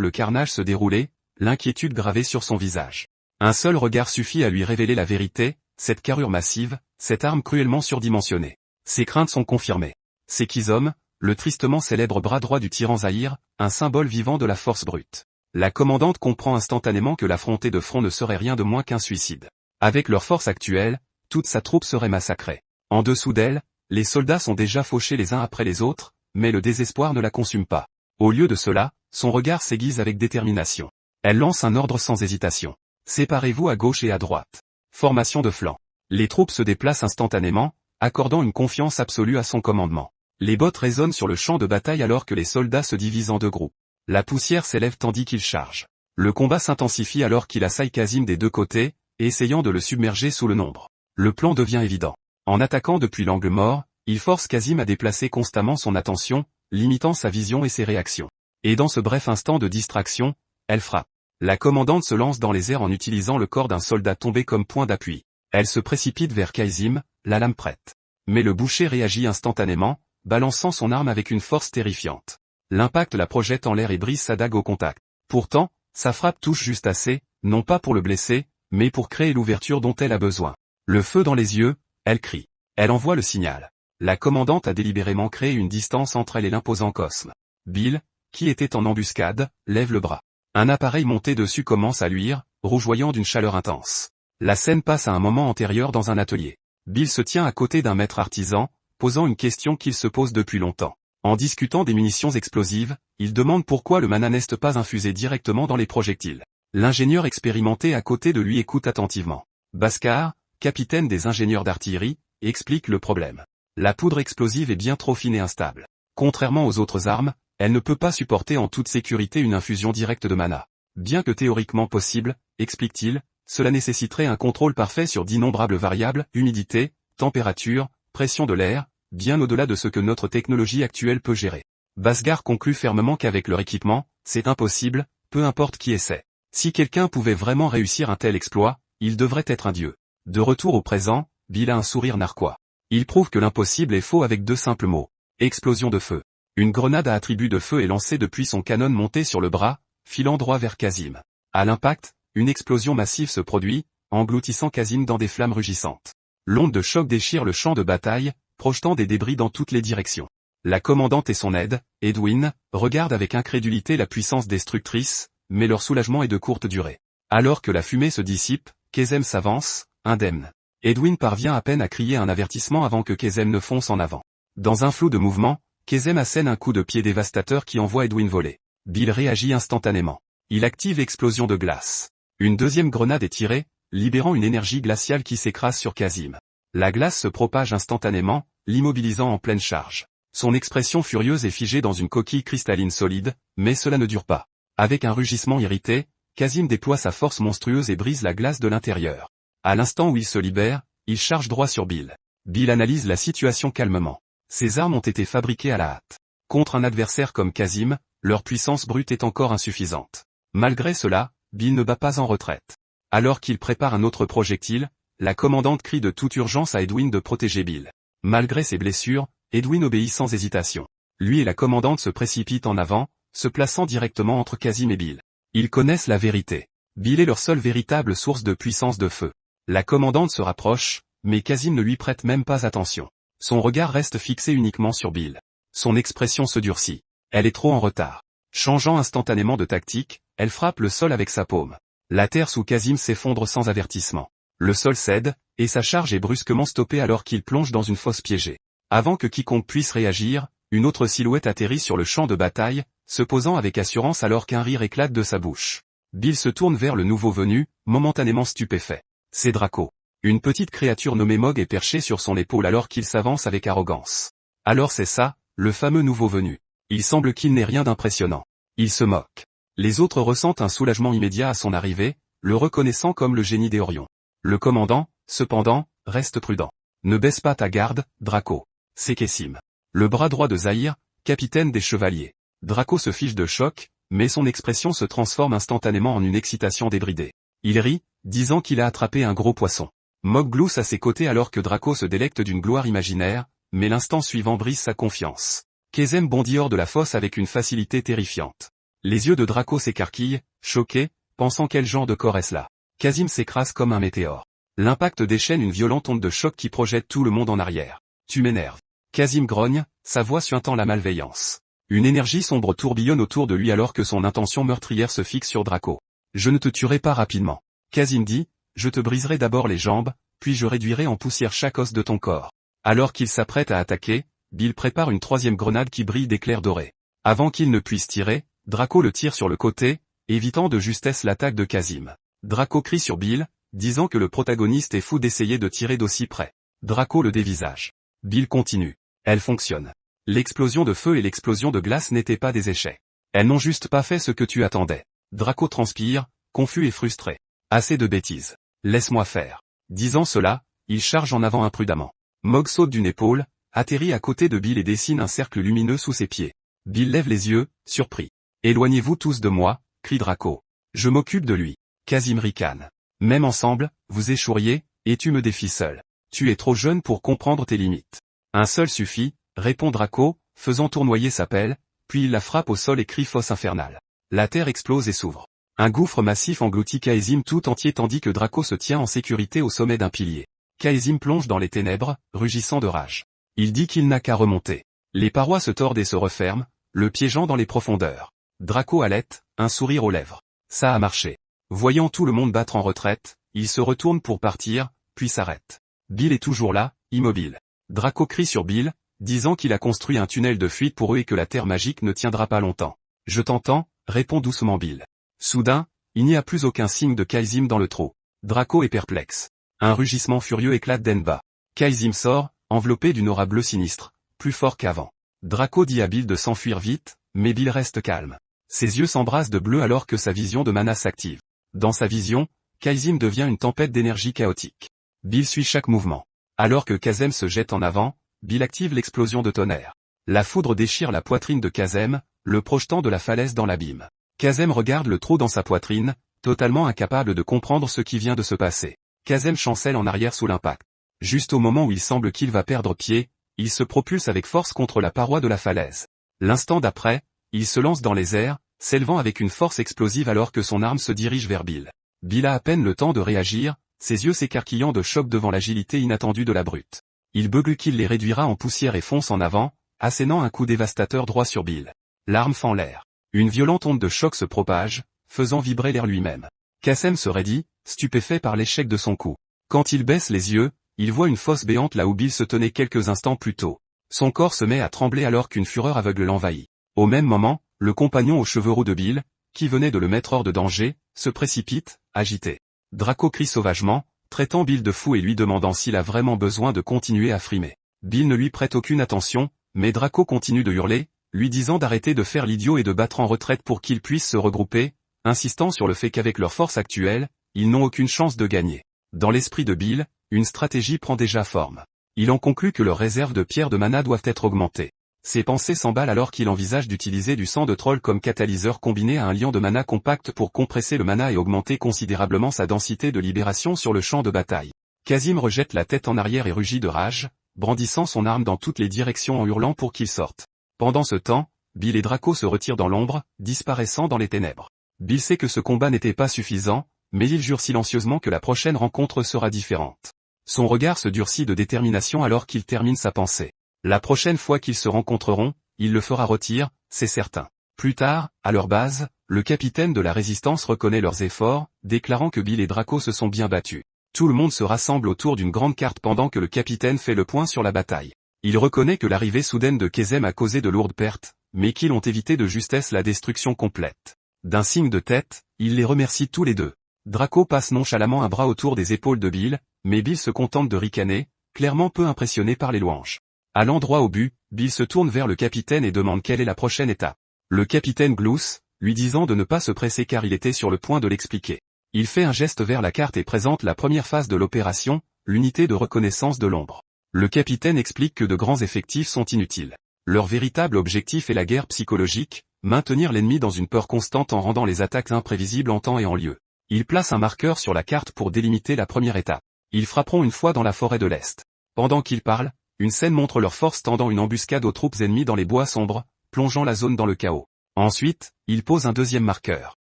le carnage se dérouler, l'inquiétude gravée sur son visage. Un seul regard suffit à lui révéler la vérité, cette carrure massive, cette arme cruellement surdimensionnée. Ses craintes sont confirmées. C'est Kizom, le tristement célèbre bras droit du tyran Zahir, un symbole vivant de la force brute. La commandante comprend instantanément que l'affronter de front ne serait rien de moins qu'un suicide. Avec leur force actuelle, toute sa troupe serait massacrée. En dessous d'elle, les soldats sont déjà fauchés les uns après les autres, mais le désespoir ne la consume pas. Au lieu de cela, son regard s'aiguise avec détermination. Elle lance un ordre sans hésitation. Séparez-vous à gauche et à droite. Formation de flanc. Les troupes se déplacent instantanément, accordant une confiance absolue à son commandement. Les bottes résonnent sur le champ de bataille alors que les soldats se divisent en deux groupes. La poussière s'élève tandis qu'il charge. Le combat s'intensifie alors qu'il assaille Kazim des deux côtés, essayant de le submerger sous le nombre. Le plan devient évident. En attaquant depuis l'angle mort, il force Kazim à déplacer constamment son attention, limitant sa vision et ses réactions. Et dans ce bref instant de distraction, elle frappe. La commandante se lance dans les airs en utilisant le corps d'un soldat tombé comme point d'appui. Elle se précipite vers Kazim, la lame prête. Mais le boucher réagit instantanément, balançant son arme avec une force terrifiante. L'impact la projette en l'air et brise sa dague au contact. Pourtant, sa frappe touche juste assez, non pas pour le blesser, mais pour créer l'ouverture dont elle a besoin. Le feu dans les yeux, elle crie. Elle envoie le signal. La commandante a délibérément créé une distance entre elle et l'imposant Cosme. Bill, qui était en embuscade, lève le bras. Un appareil monté dessus commence à luire, rougeoyant d'une chaleur intense. La scène passe à un moment antérieur dans un atelier. Bill se tient à côté d'un maître artisan, posant une question qu'il se pose depuis longtemps. En discutant des munitions explosives, il demande pourquoi le mana n'est pas infusé directement dans les projectiles. L'ingénieur expérimenté à côté de lui écoute attentivement. Bhaskar, capitaine des ingénieurs d'artillerie, explique le problème. La poudre explosive est bien trop fine et instable. Contrairement aux autres armes, elle ne peut pas supporter en toute sécurité une infusion directe de mana. Bien que théoriquement possible, explique-t-il, cela nécessiterait un contrôle parfait sur d'innombrables variables, humidité, température, pression de l'air, bien au-delà de ce que notre technologie actuelle peut gérer. Bhaskar conclut fermement qu'avec leur équipement, c'est impossible, peu importe qui essaie. Si quelqu'un pouvait vraiment réussir un tel exploit, il devrait être un dieu. De retour au présent, Bill a un sourire narquois. Il prouve que l'impossible est faux avec deux simples mots. Explosion de feu. Une grenade à attribut de feu est lancée depuis son canon monté sur le bras, filant droit vers Kazim. À l'impact, une explosion massive se produit, engloutissant Kazim dans des flammes rugissantes. L'onde de choc déchire le champ de bataille, projetant des débris dans toutes les directions. La commandante et son aide, Edwin, regardent avec incrédulité la puissance destructrice, mais leur soulagement est de courte durée. Alors que la fumée se dissipe, Kazim s'avance, indemne. Edwin parvient à peine à crier un avertissement avant que Kazim ne fonce en avant. Dans un flot de mouvements, Kazim assène un coup de pied dévastateur qui envoie Edwin voler. Bill réagit instantanément. Il active l'explosion de glace. Une deuxième grenade est tirée, libérant une énergie glaciale qui s'écrase sur Kazim. La glace se propage instantanément, l'immobilisant en pleine charge. Son expression furieuse est figée dans une coquille cristalline solide, mais cela ne dure pas. Avec un rugissement irrité, Kazim déploie sa force monstrueuse et brise la glace de l'intérieur. À l'instant où il se libère, il charge droit sur Bill. Bill analyse la situation calmement. Ces armes ont été fabriquées à la hâte. Contre un adversaire comme Kazim, leur puissance brute est encore insuffisante. Malgré cela, Bill ne bat pas en retraite. Alors qu'il prépare un autre projectile, la commandante crie de toute urgence à Edwin de protéger Bill. Malgré ses blessures, Edwin obéit sans hésitation. Lui et la commandante se précipitent en avant, se plaçant directement entre Kazim et Bill. Ils connaissent la vérité. Bill est leur seule véritable source de puissance de feu. La commandante se rapproche, mais Kazim ne lui prête même pas attention. Son regard reste fixé uniquement sur Bill. Son expression se durcit. Elle est trop en retard. Changeant instantanément de tactique, elle frappe le sol avec sa paume. La terre sous Kazim s'effondre sans avertissement. Le sol cède, et sa charge est brusquement stoppée alors qu'il plonge dans une fosse piégée. Avant que quiconque puisse réagir, une autre silhouette atterrit sur le champ de bataille, se posant avec assurance alors qu'un rire éclate de sa bouche. Bill se tourne vers le nouveau venu, momentanément stupéfait. C'est Draco. Une petite créature nommée Mog est perchée sur son épaule alors qu'il s'avance avec arrogance. Alors c'est ça, le fameux nouveau venu. Il semble qu'il n'ait rien d'impressionnant. Il se moque. Les autres ressentent un soulagement immédiat à son arrivée, le reconnaissant comme le génie des Orions. Le commandant, cependant, reste prudent. Ne baisse pas ta garde, Draco. C'est Kessim. Le bras droit de Zahir, capitaine des chevaliers. Draco se fiche de choc, mais son expression se transforme instantanément en une excitation débridée. Il rit, disant qu'il a attrapé un gros poisson. Mog glousse à ses côtés alors que Draco se délecte d'une gloire imaginaire, mais l'instant suivant brise sa confiance. Kazem bondit hors de la fosse avec une facilité terrifiante. Les yeux de Draco s'écarquillent, choqués, pensant quel genre de corps est-ce là. Kazim s'écrase comme un météore. L'impact déchaîne une violente onde de choc qui projette tout le monde en arrière. Tu m'énerves. Kazim grogne, sa voix suintant la malveillance. Une énergie sombre tourbillonne autour de lui alors que son intention meurtrière se fixe sur Draco. Je ne te tuerai pas rapidement. Kazim dit, je te briserai d'abord les jambes, puis je réduirai en poussière chaque os de ton corps. Alors qu'il s'apprête à attaquer, Bill prépare une troisième grenade qui brille d'éclairs dorés. Avant qu'il ne puisse tirer, Draco le tire sur le côté, évitant de justesse l'attaque de Kazim. Draco crie sur Bill, disant que le protagoniste est fou d'essayer de tirer d'aussi près. Draco le dévisage. Bill continue. Elle fonctionne. L'explosion de feu et l'explosion de glace n'étaient pas des échecs. Elles n'ont juste pas fait ce que tu attendais. Draco transpire, confus et frustré. Assez de bêtises. Laisse-moi faire. Disant cela, il charge en avant imprudemment. Mog saute d'une épaule, atterrit à côté de Bill et dessine un cercle lumineux sous ses pieds. Bill lève les yeux, surpris. Éloignez-vous tous de moi, crie Draco. Je m'occupe de lui. Kazim ricane. Même ensemble, vous échoueriez, et tu me défies seul. Tu es trop jeune pour comprendre tes limites. Un seul suffit, répond Draco, faisant tournoyer sa pelle, puis il la frappe au sol et crie fosse infernale. La terre explose et s'ouvre. Un gouffre massif engloutit Kazim tout entier tandis que Draco se tient en sécurité au sommet d'un pilier. Kazim plonge dans les ténèbres, rugissant de rage. Il dit qu'il n'a qu'à remonter. Les parois se tordent et se referment, le piégeant dans les profondeurs. Draco halète, un sourire aux lèvres. Ça a marché. Voyant tout le monde battre en retraite, il se retourne pour partir, puis s'arrête. Bill est toujours là, immobile. Draco crie sur Bill, disant qu'il a construit un tunnel de fuite pour eux et que la terre magique ne tiendra pas longtemps. Je t'entends, répond doucement Bill. Soudain, il n'y a plus aucun signe de Kazim dans le trou. Draco est perplexe. Un rugissement furieux éclate d'en bas. Kazim sort, enveloppé d'une aura bleue sinistre, plus fort qu'avant. Draco dit à Bill de s'enfuir vite, mais Bill reste calme. Ses yeux s'embrassent de bleu alors que sa vision de mana s'active. Dans sa vision, Kazim devient une tempête d'énergie chaotique. Bill suit chaque mouvement. Alors que Kazem se jette en avant, Bill active l'explosion de tonnerre. La foudre déchire la poitrine de Kazem, le projetant de la falaise dans l'abîme. Kazem regarde le trou dans sa poitrine, totalement incapable de comprendre ce qui vient de se passer. Kazem chancelle en arrière sous l'impact. Juste au moment où il semble qu'il va perdre pied, il se propulse avec force contre la paroi de la falaise. L'instant d'après, il se lance dans les airs, s'élevant avec une force explosive alors que son arme se dirige vers Bill. Bill a à peine le temps de réagir, ses yeux s'écarquillant de choc devant l'agilité inattendue de la brute. Il beugle qu'il les réduira en poussière et fonce en avant, assénant un coup dévastateur droit sur Bill. L'arme fend l'air. Une violente onde de choc se propage, faisant vibrer l'air lui-même. Kazem se raidit, stupéfait par l'échec de son coup. Quand il baisse les yeux, il voit une fosse béante là où Bill se tenait quelques instants plus tôt. Son corps se met à trembler alors qu'une fureur aveugle l'envahit. Au même moment, le compagnon aux cheveux roux de Bill, qui venait de le mettre hors de danger, se précipite, agité. Draco crie sauvagement, traitant Bill de fou et lui demandant s'il a vraiment besoin de continuer à frimer. Bill ne lui prête aucune attention, mais Draco continue de hurler, lui disant d'arrêter de faire l'idiot et de battre en retraite pour qu'ils puissent se regrouper, insistant sur le fait qu'avec leur force actuelle, ils n'ont aucune chance de gagner. Dans l'esprit de Bill, une stratégie prend déjà forme. Il en conclut que leurs réserves de pierres de mana doivent être augmentées. Ses pensées s'emballent alors qu'il envisage d'utiliser du sang de troll comme catalyseur combiné à un liant de mana compact pour compresser le mana et augmenter considérablement sa densité de libération sur le champ de bataille. Kazim rejette la tête en arrière et rugit de rage, brandissant son arme dans toutes les directions en hurlant pour qu'il sorte. Pendant ce temps, Bill et Draco se retirent dans l'ombre, disparaissant dans les ténèbres. Bill sait que ce combat n'était pas suffisant, mais il jure silencieusement que la prochaine rencontre sera différente. Son regard se durcit de détermination alors qu'il termine sa pensée. La prochaine fois qu'ils se rencontreront, il le fera rôtir, c'est certain. Plus tard, à leur base, le capitaine de la résistance reconnaît leurs efforts, déclarant que Bill et Draco se sont bien battus. Tout le monde se rassemble autour d'une grande carte pendant que le capitaine fait le point sur la bataille. Il reconnaît que l'arrivée soudaine de Kazem a causé de lourdes pertes, mais qu'ils ont évité de justesse la destruction complète. D'un signe de tête, il les remercie tous les deux. Draco passe nonchalamment un bras autour des épaules de Bill, mais Bill se contente de ricaner, clairement peu impressionné par les louanges. À l'endroit au but, Bill se tourne vers le capitaine et demande quelle est la prochaine étape. Le capitaine glousse, lui disant de ne pas se presser car il était sur le point de l'expliquer. Il fait un geste vers la carte et présente la première phase de l'opération, l'unité de reconnaissance de l'ombre. Le capitaine explique que de grands effectifs sont inutiles. Leur véritable objectif est la guerre psychologique, maintenir l'ennemi dans une peur constante en rendant les attaques imprévisibles en temps et en lieu. Il place un marqueur sur la carte pour délimiter la première étape. Ils frapperont une fois dans la forêt de l'Est. Pendant qu'ils parlent, une scène montre leurs forces tendant une embuscade aux troupes ennemies dans les bois sombres, plongeant la zone dans le chaos. Ensuite, ils posent un deuxième marqueur.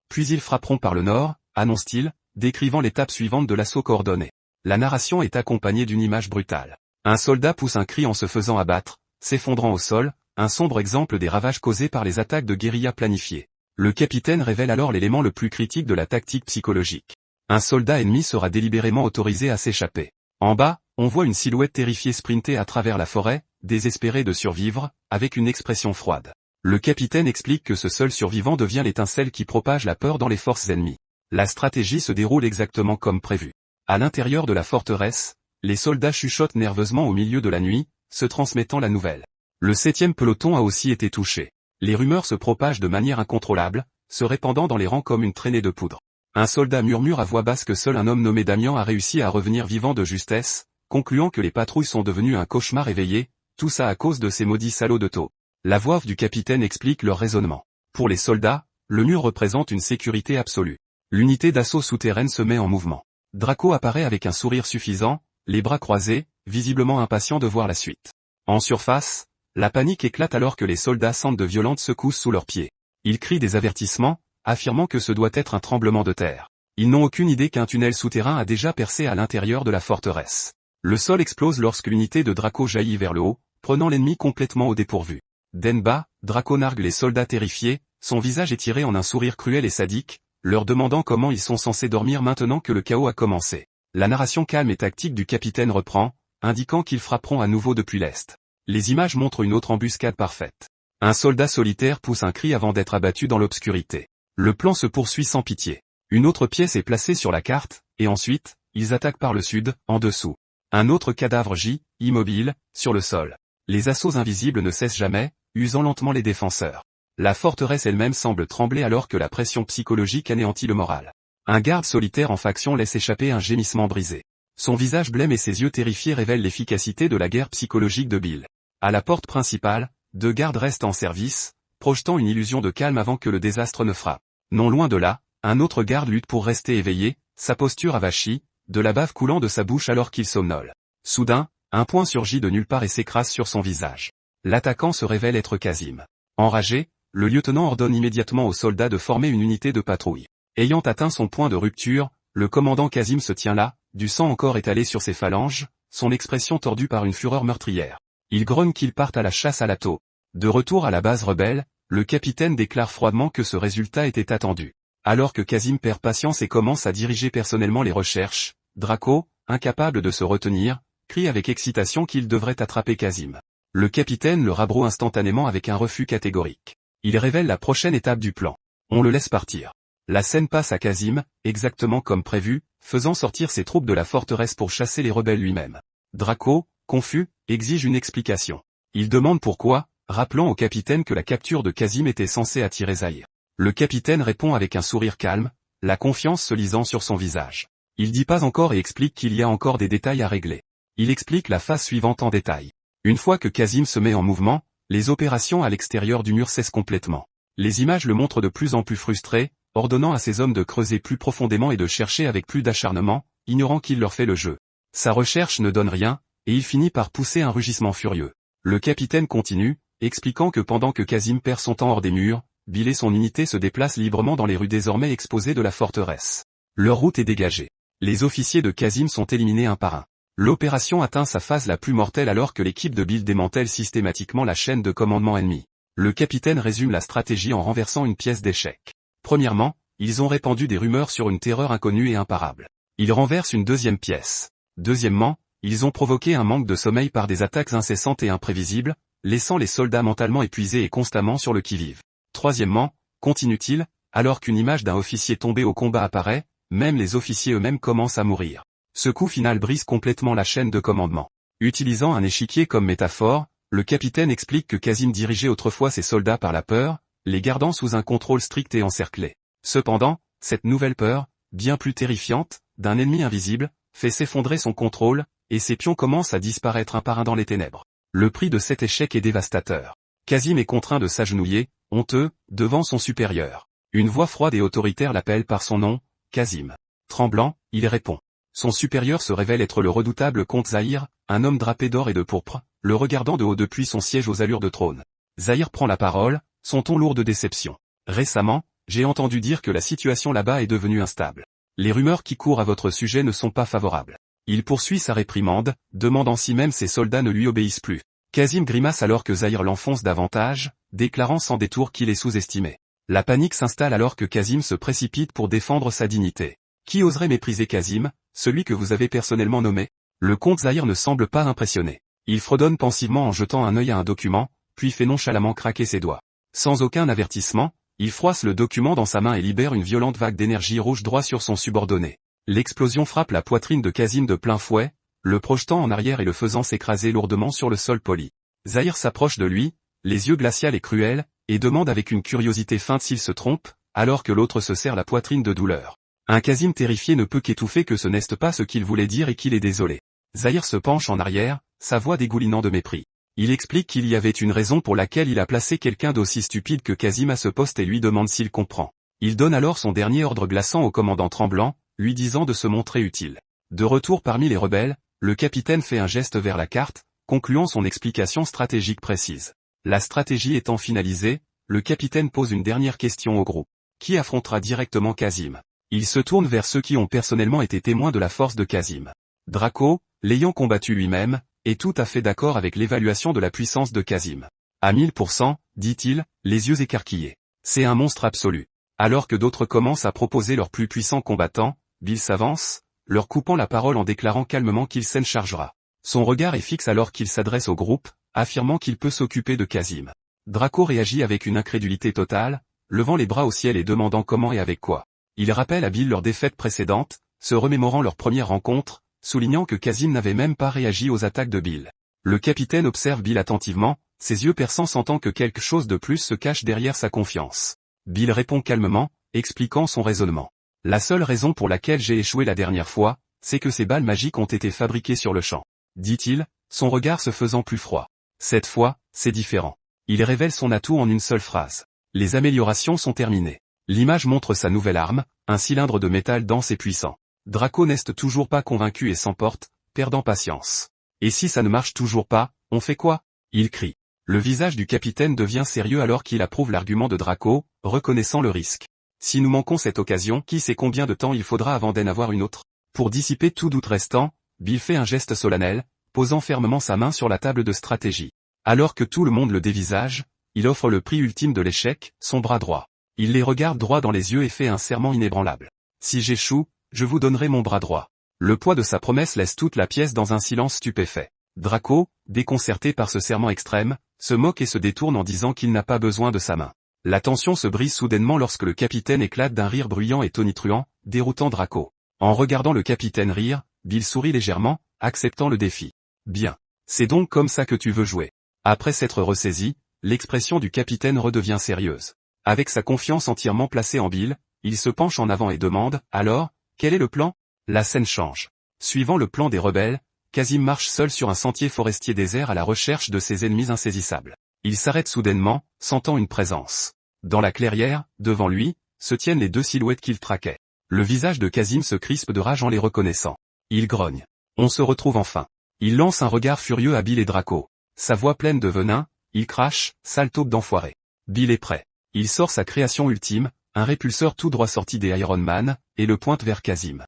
Puis ils frapperont par le nord, annonce-t-il, décrivant l'étape suivante de l'assaut coordonné. La narration est accompagnée d'une image brutale. Un soldat pousse un cri en se faisant abattre, s'effondrant au sol, un sombre exemple des ravages causés par les attaques de guérilla planifiées. Le capitaine révèle alors l'élément le plus critique de la tactique psychologique. Un soldat ennemi sera délibérément autorisé à s'échapper. En bas, on voit une silhouette terrifiée sprinter à travers la forêt, désespérée de survivre, avec une expression froide. Le capitaine explique que ce seul survivant devient l'étincelle qui propage la peur dans les forces ennemies. La stratégie se déroule exactement comme prévu. À l'intérieur de la forteresse, les soldats chuchotent nerveusement au milieu de la nuit, se transmettant la nouvelle. Le 7e peloton a aussi été touché. Les rumeurs se propagent de manière incontrôlable, se répandant dans les rangs comme une traînée de poudre. Un soldat murmure à voix basse que seul un homme nommé Damian a réussi à revenir vivant de justesse, concluant que les patrouilles sont devenues un cauchemar éveillé, tout ça à cause de ces maudits salauds de taux. La voix off du capitaine explique leur raisonnement. Pour les soldats, le mur représente une sécurité absolue. L'unité d'assaut souterraine se met en mouvement. Draco apparaît avec un sourire suffisant, les bras croisés, visiblement impatient de voir la suite. En surface, la panique éclate alors que les soldats sentent de violentes secousses sous leurs pieds. Ils crient des avertissements, affirmant que ce doit être un tremblement de terre. Ils n'ont aucune idée qu'un tunnel souterrain a déjà percé à l'intérieur de la forteresse. Le sol explose lorsque l'unité de Draco jaillit vers le haut, prenant l'ennemi complètement au dépourvu. D'en-bas, Draco nargue les soldats terrifiés, son visage étiré en un sourire cruel et sadique, leur demandant comment ils sont censés dormir maintenant que le chaos a commencé. La narration calme et tactique du capitaine reprend, indiquant qu'ils frapperont à nouveau depuis l'est. Les images montrent une autre embuscade parfaite. Un soldat solitaire pousse un cri avant d'être abattu dans l'obscurité. Le plan se poursuit sans pitié. Une autre pièce est placée sur la carte, et ensuite, ils attaquent par le sud, en dessous. Un autre cadavre gît, immobile, sur le sol. Les assauts invisibles ne cessent jamais, usant lentement les défenseurs. La forteresse elle-même semble trembler alors que la pression psychologique anéantit le moral. Un garde solitaire en faction laisse échapper un gémissement brisé. Son visage blême et ses yeux terrifiés révèlent l'efficacité de la guerre psychologique de Bill. À la porte principale, 2 gardes restent en service, projetant une illusion de calme avant que le désastre ne frappe. Non loin de là, un autre garde lutte pour rester éveillé, sa posture avachie, de la bave coulant de sa bouche alors qu'il somnole. Soudain, un poing surgit de nulle part et s'écrase sur son visage. L'attaquant se révèle être Kazim. Enragé, le lieutenant ordonne immédiatement aux soldats de former une unité de patrouille. Ayant atteint son point de rupture, le commandant Kazim se tient là, du sang encore étalé sur ses phalanges, son expression tordue par une fureur meurtrière. Il grogne qu'ils partent à la chasse à la taupe. De retour à la base rebelle, le capitaine déclare froidement que ce résultat était attendu. Alors que Kazim perd patience et commence à diriger personnellement les recherches, Draco, incapable de se retenir, crie avec excitation qu'il devrait attraper Kazim. Le capitaine le rabroue instantanément avec un refus catégorique. Il révèle la prochaine étape du plan. On le laisse partir. La scène passe à Kazim, exactement comme prévu, faisant sortir ses troupes de la forteresse pour chasser les rebelles lui-même. Draco, confus, exige une explication. Il demande pourquoi, rappelant au capitaine que la capture de Kazim était censée attirer Zahir. Le capitaine répond avec un sourire calme, la confiance se lisant sur son visage. Il dit pas encore et explique qu'il y a encore des détails à régler. Il explique la phase suivante en détail. Une fois que Kazim se met en mouvement, les opérations à l'extérieur du mur cessent complètement. Les images le montrent de plus en plus frustré, ordonnant à ses hommes de creuser plus profondément et de chercher avec plus d'acharnement, ignorant qu'il leur fait le jeu. Sa recherche ne donne rien, et il finit par pousser un rugissement furieux. Le capitaine continue, expliquant que pendant que Kazim perd son temps hors des murs, Bill et son unité se déplacent librement dans les rues désormais exposées de la forteresse. Leur route est dégagée. Les officiers de Kazim sont éliminés un par un. L'opération atteint sa phase la plus mortelle alors que l'équipe de Bill démantèle systématiquement la chaîne de commandement ennemi. Le capitaine résume la stratégie en renversant une pièce d'échec. Premièrement, ils ont répandu des rumeurs sur une terreur inconnue et imparable. Ils renversent une deuxième pièce. Deuxièmement, ils ont provoqué un manque de sommeil par des attaques incessantes et imprévisibles, laissant les soldats mentalement épuisés et constamment sur le qui-vive. Troisièmement, continue-t-il, alors qu'une image d'un officier tombé au combat apparaît, même les officiers eux-mêmes commencent à mourir. Ce coup final brise complètement la chaîne de commandement. Utilisant un échiquier comme métaphore, le capitaine explique que Kazim dirigeait autrefois ses soldats par la peur, les gardant sous un contrôle strict et encerclé. Cependant, cette nouvelle peur, bien plus terrifiante, d'un ennemi invisible, fait s'effondrer son contrôle, et ses pions commencent à disparaître un par un dans les ténèbres. Le prix de cet échec est dévastateur. Kazim est contraint de s'agenouiller, honteux, devant son supérieur. Une voix froide et autoritaire l'appelle par son nom, Kazim. Tremblant, il répond. Son supérieur se révèle être le redoutable comte Zahir, un homme drapé d'or et de pourpre, le regardant de haut depuis son siège aux allures de trône. Zahir prend la parole, son ton lourd de déception. Récemment, j'ai entendu dire que la situation là-bas est devenue instable. Les rumeurs qui courent à votre sujet ne sont pas favorables. Il poursuit sa réprimande, demandant si même ses soldats ne lui obéissent plus. Kazim grimace alors que Zahir l'enfonce davantage, déclarant sans détour qu'il est sous-estimé. La panique s'installe alors que Kazim se précipite pour défendre sa dignité. Qui oserait mépriser Kazim, celui que vous avez personnellement nommé? Le comte Zahir ne semble pas impressionné. Il fredonne pensivement en jetant un œil à un document, puis fait nonchalamment craquer ses doigts. Sans aucun avertissement, il froisse le document dans sa main et libère une violente vague d'énergie rouge droit sur son subordonné. L'explosion frappe la poitrine de Kazim de plein fouet, le projetant en arrière et le faisant s'écraser lourdement sur le sol poli. Zahir s'approche de lui, les yeux glacials et cruels, et demande avec une curiosité feinte s'il se trompe, alors que l'autre se serre la poitrine de douleur. Un Kazim terrifié ne peut qu'étouffer que ce n'est pas ce qu'il voulait dire et qu'il est désolé. Zahir se penche en arrière, sa voix dégoulinant de mépris. Il explique qu'il y avait une raison pour laquelle il a placé quelqu'un d'aussi stupide que Kazim à ce poste et lui demande s'il comprend. Il donne alors son dernier ordre glaçant au commandant tremblant, lui disant de se montrer utile. De retour parmi les rebelles, le capitaine fait un geste vers la carte, concluant son explication stratégique précise. La stratégie étant finalisée, le capitaine pose une dernière question au groupe. Qui affrontera directement Kazim? Il se tourne vers ceux qui ont personnellement été témoins de la force de Kazim. Draco, l'ayant combattu lui-même, est tout à fait d'accord avec l'évaluation de la puissance de Kazim. À 1000%, dit-il, les yeux écarquillés. C'est un monstre absolu. Alors que d'autres commencent à proposer leurs plus puissants combattants, Bill s'avance, leur coupant la parole en déclarant calmement qu'il s'en chargera. Son regard est fixe alors qu'il s'adresse au groupe, affirmant qu'il peut s'occuper de Kazim. Draco réagit avec une incrédulité totale, levant les bras au ciel et demandant comment et avec quoi. Il rappelle à Bill leur défaite précédente, se remémorant leur première rencontre, soulignant que Kazim n'avait même pas réagi aux attaques de Bill. Le capitaine observe Bill attentivement, ses yeux perçants sentant que quelque chose de plus se cache derrière sa confiance. Bill répond calmement, expliquant son raisonnement. La seule raison pour laquelle j'ai échoué la dernière fois, c'est que ces balles magiques ont été fabriquées sur le champ. Dit-il, son regard se faisant plus froid. Cette fois, c'est différent. Il révèle son atout en une seule phrase. Les améliorations sont terminées. L'image montre sa nouvelle arme, un cylindre de métal dense et puissant. Draco n'est toujours pas convaincu et s'emporte, perdant patience. Et si ça ne marche toujours pas, on fait quoi? Il crie. Le visage du capitaine devient sérieux alors qu'il approuve l'argument de Draco, reconnaissant le risque. Si nous manquons cette occasion, qui sait combien de temps il faudra avant d'en avoir une autre? Pour dissiper tout doute restant, Bill fait un geste solennel, posant fermement sa main sur la table de stratégie. Alors que tout le monde le dévisage, il offre le prix ultime de l'échec, son bras droit. Il les regarde droit dans les yeux et fait un serment inébranlable. Si j'échoue, je vous donnerai mon bras droit. Le poids de sa promesse laisse toute la pièce dans un silence stupéfait. Draco, déconcerté par ce serment extrême, se moque et se détourne en disant qu'il n'a pas besoin de sa main. La tension se brise soudainement lorsque le capitaine éclate d'un rire bruyant et tonitruant, déroutant Draco. En regardant le capitaine rire, Bill sourit légèrement, acceptant le défi. Bien. C'est donc comme ça que tu veux jouer. Après s'être ressaisi, l'expression du capitaine redevient sérieuse. Avec sa confiance entièrement placée en Bill, il se penche en avant et demande, alors, quel est le plan? La scène change. Suivant le plan des rebelles, Kazim marche seul sur un sentier forestier désert à la recherche de ses ennemis insaisissables. Il s'arrête soudainement, sentant une présence. Dans la clairière, devant lui, se tiennent les deux silhouettes qu'il traquait. Le visage de Kazim se crispe de rage en les reconnaissant. Il grogne. On se retrouve enfin. Il lance un regard furieux à Bill et Draco. Sa voix pleine de venin, il crache, sale taupe d'enfoiré. Bill est prêt. Il sort sa création ultime, un répulseur tout droit sorti des Iron Man, et le pointe vers Kazim.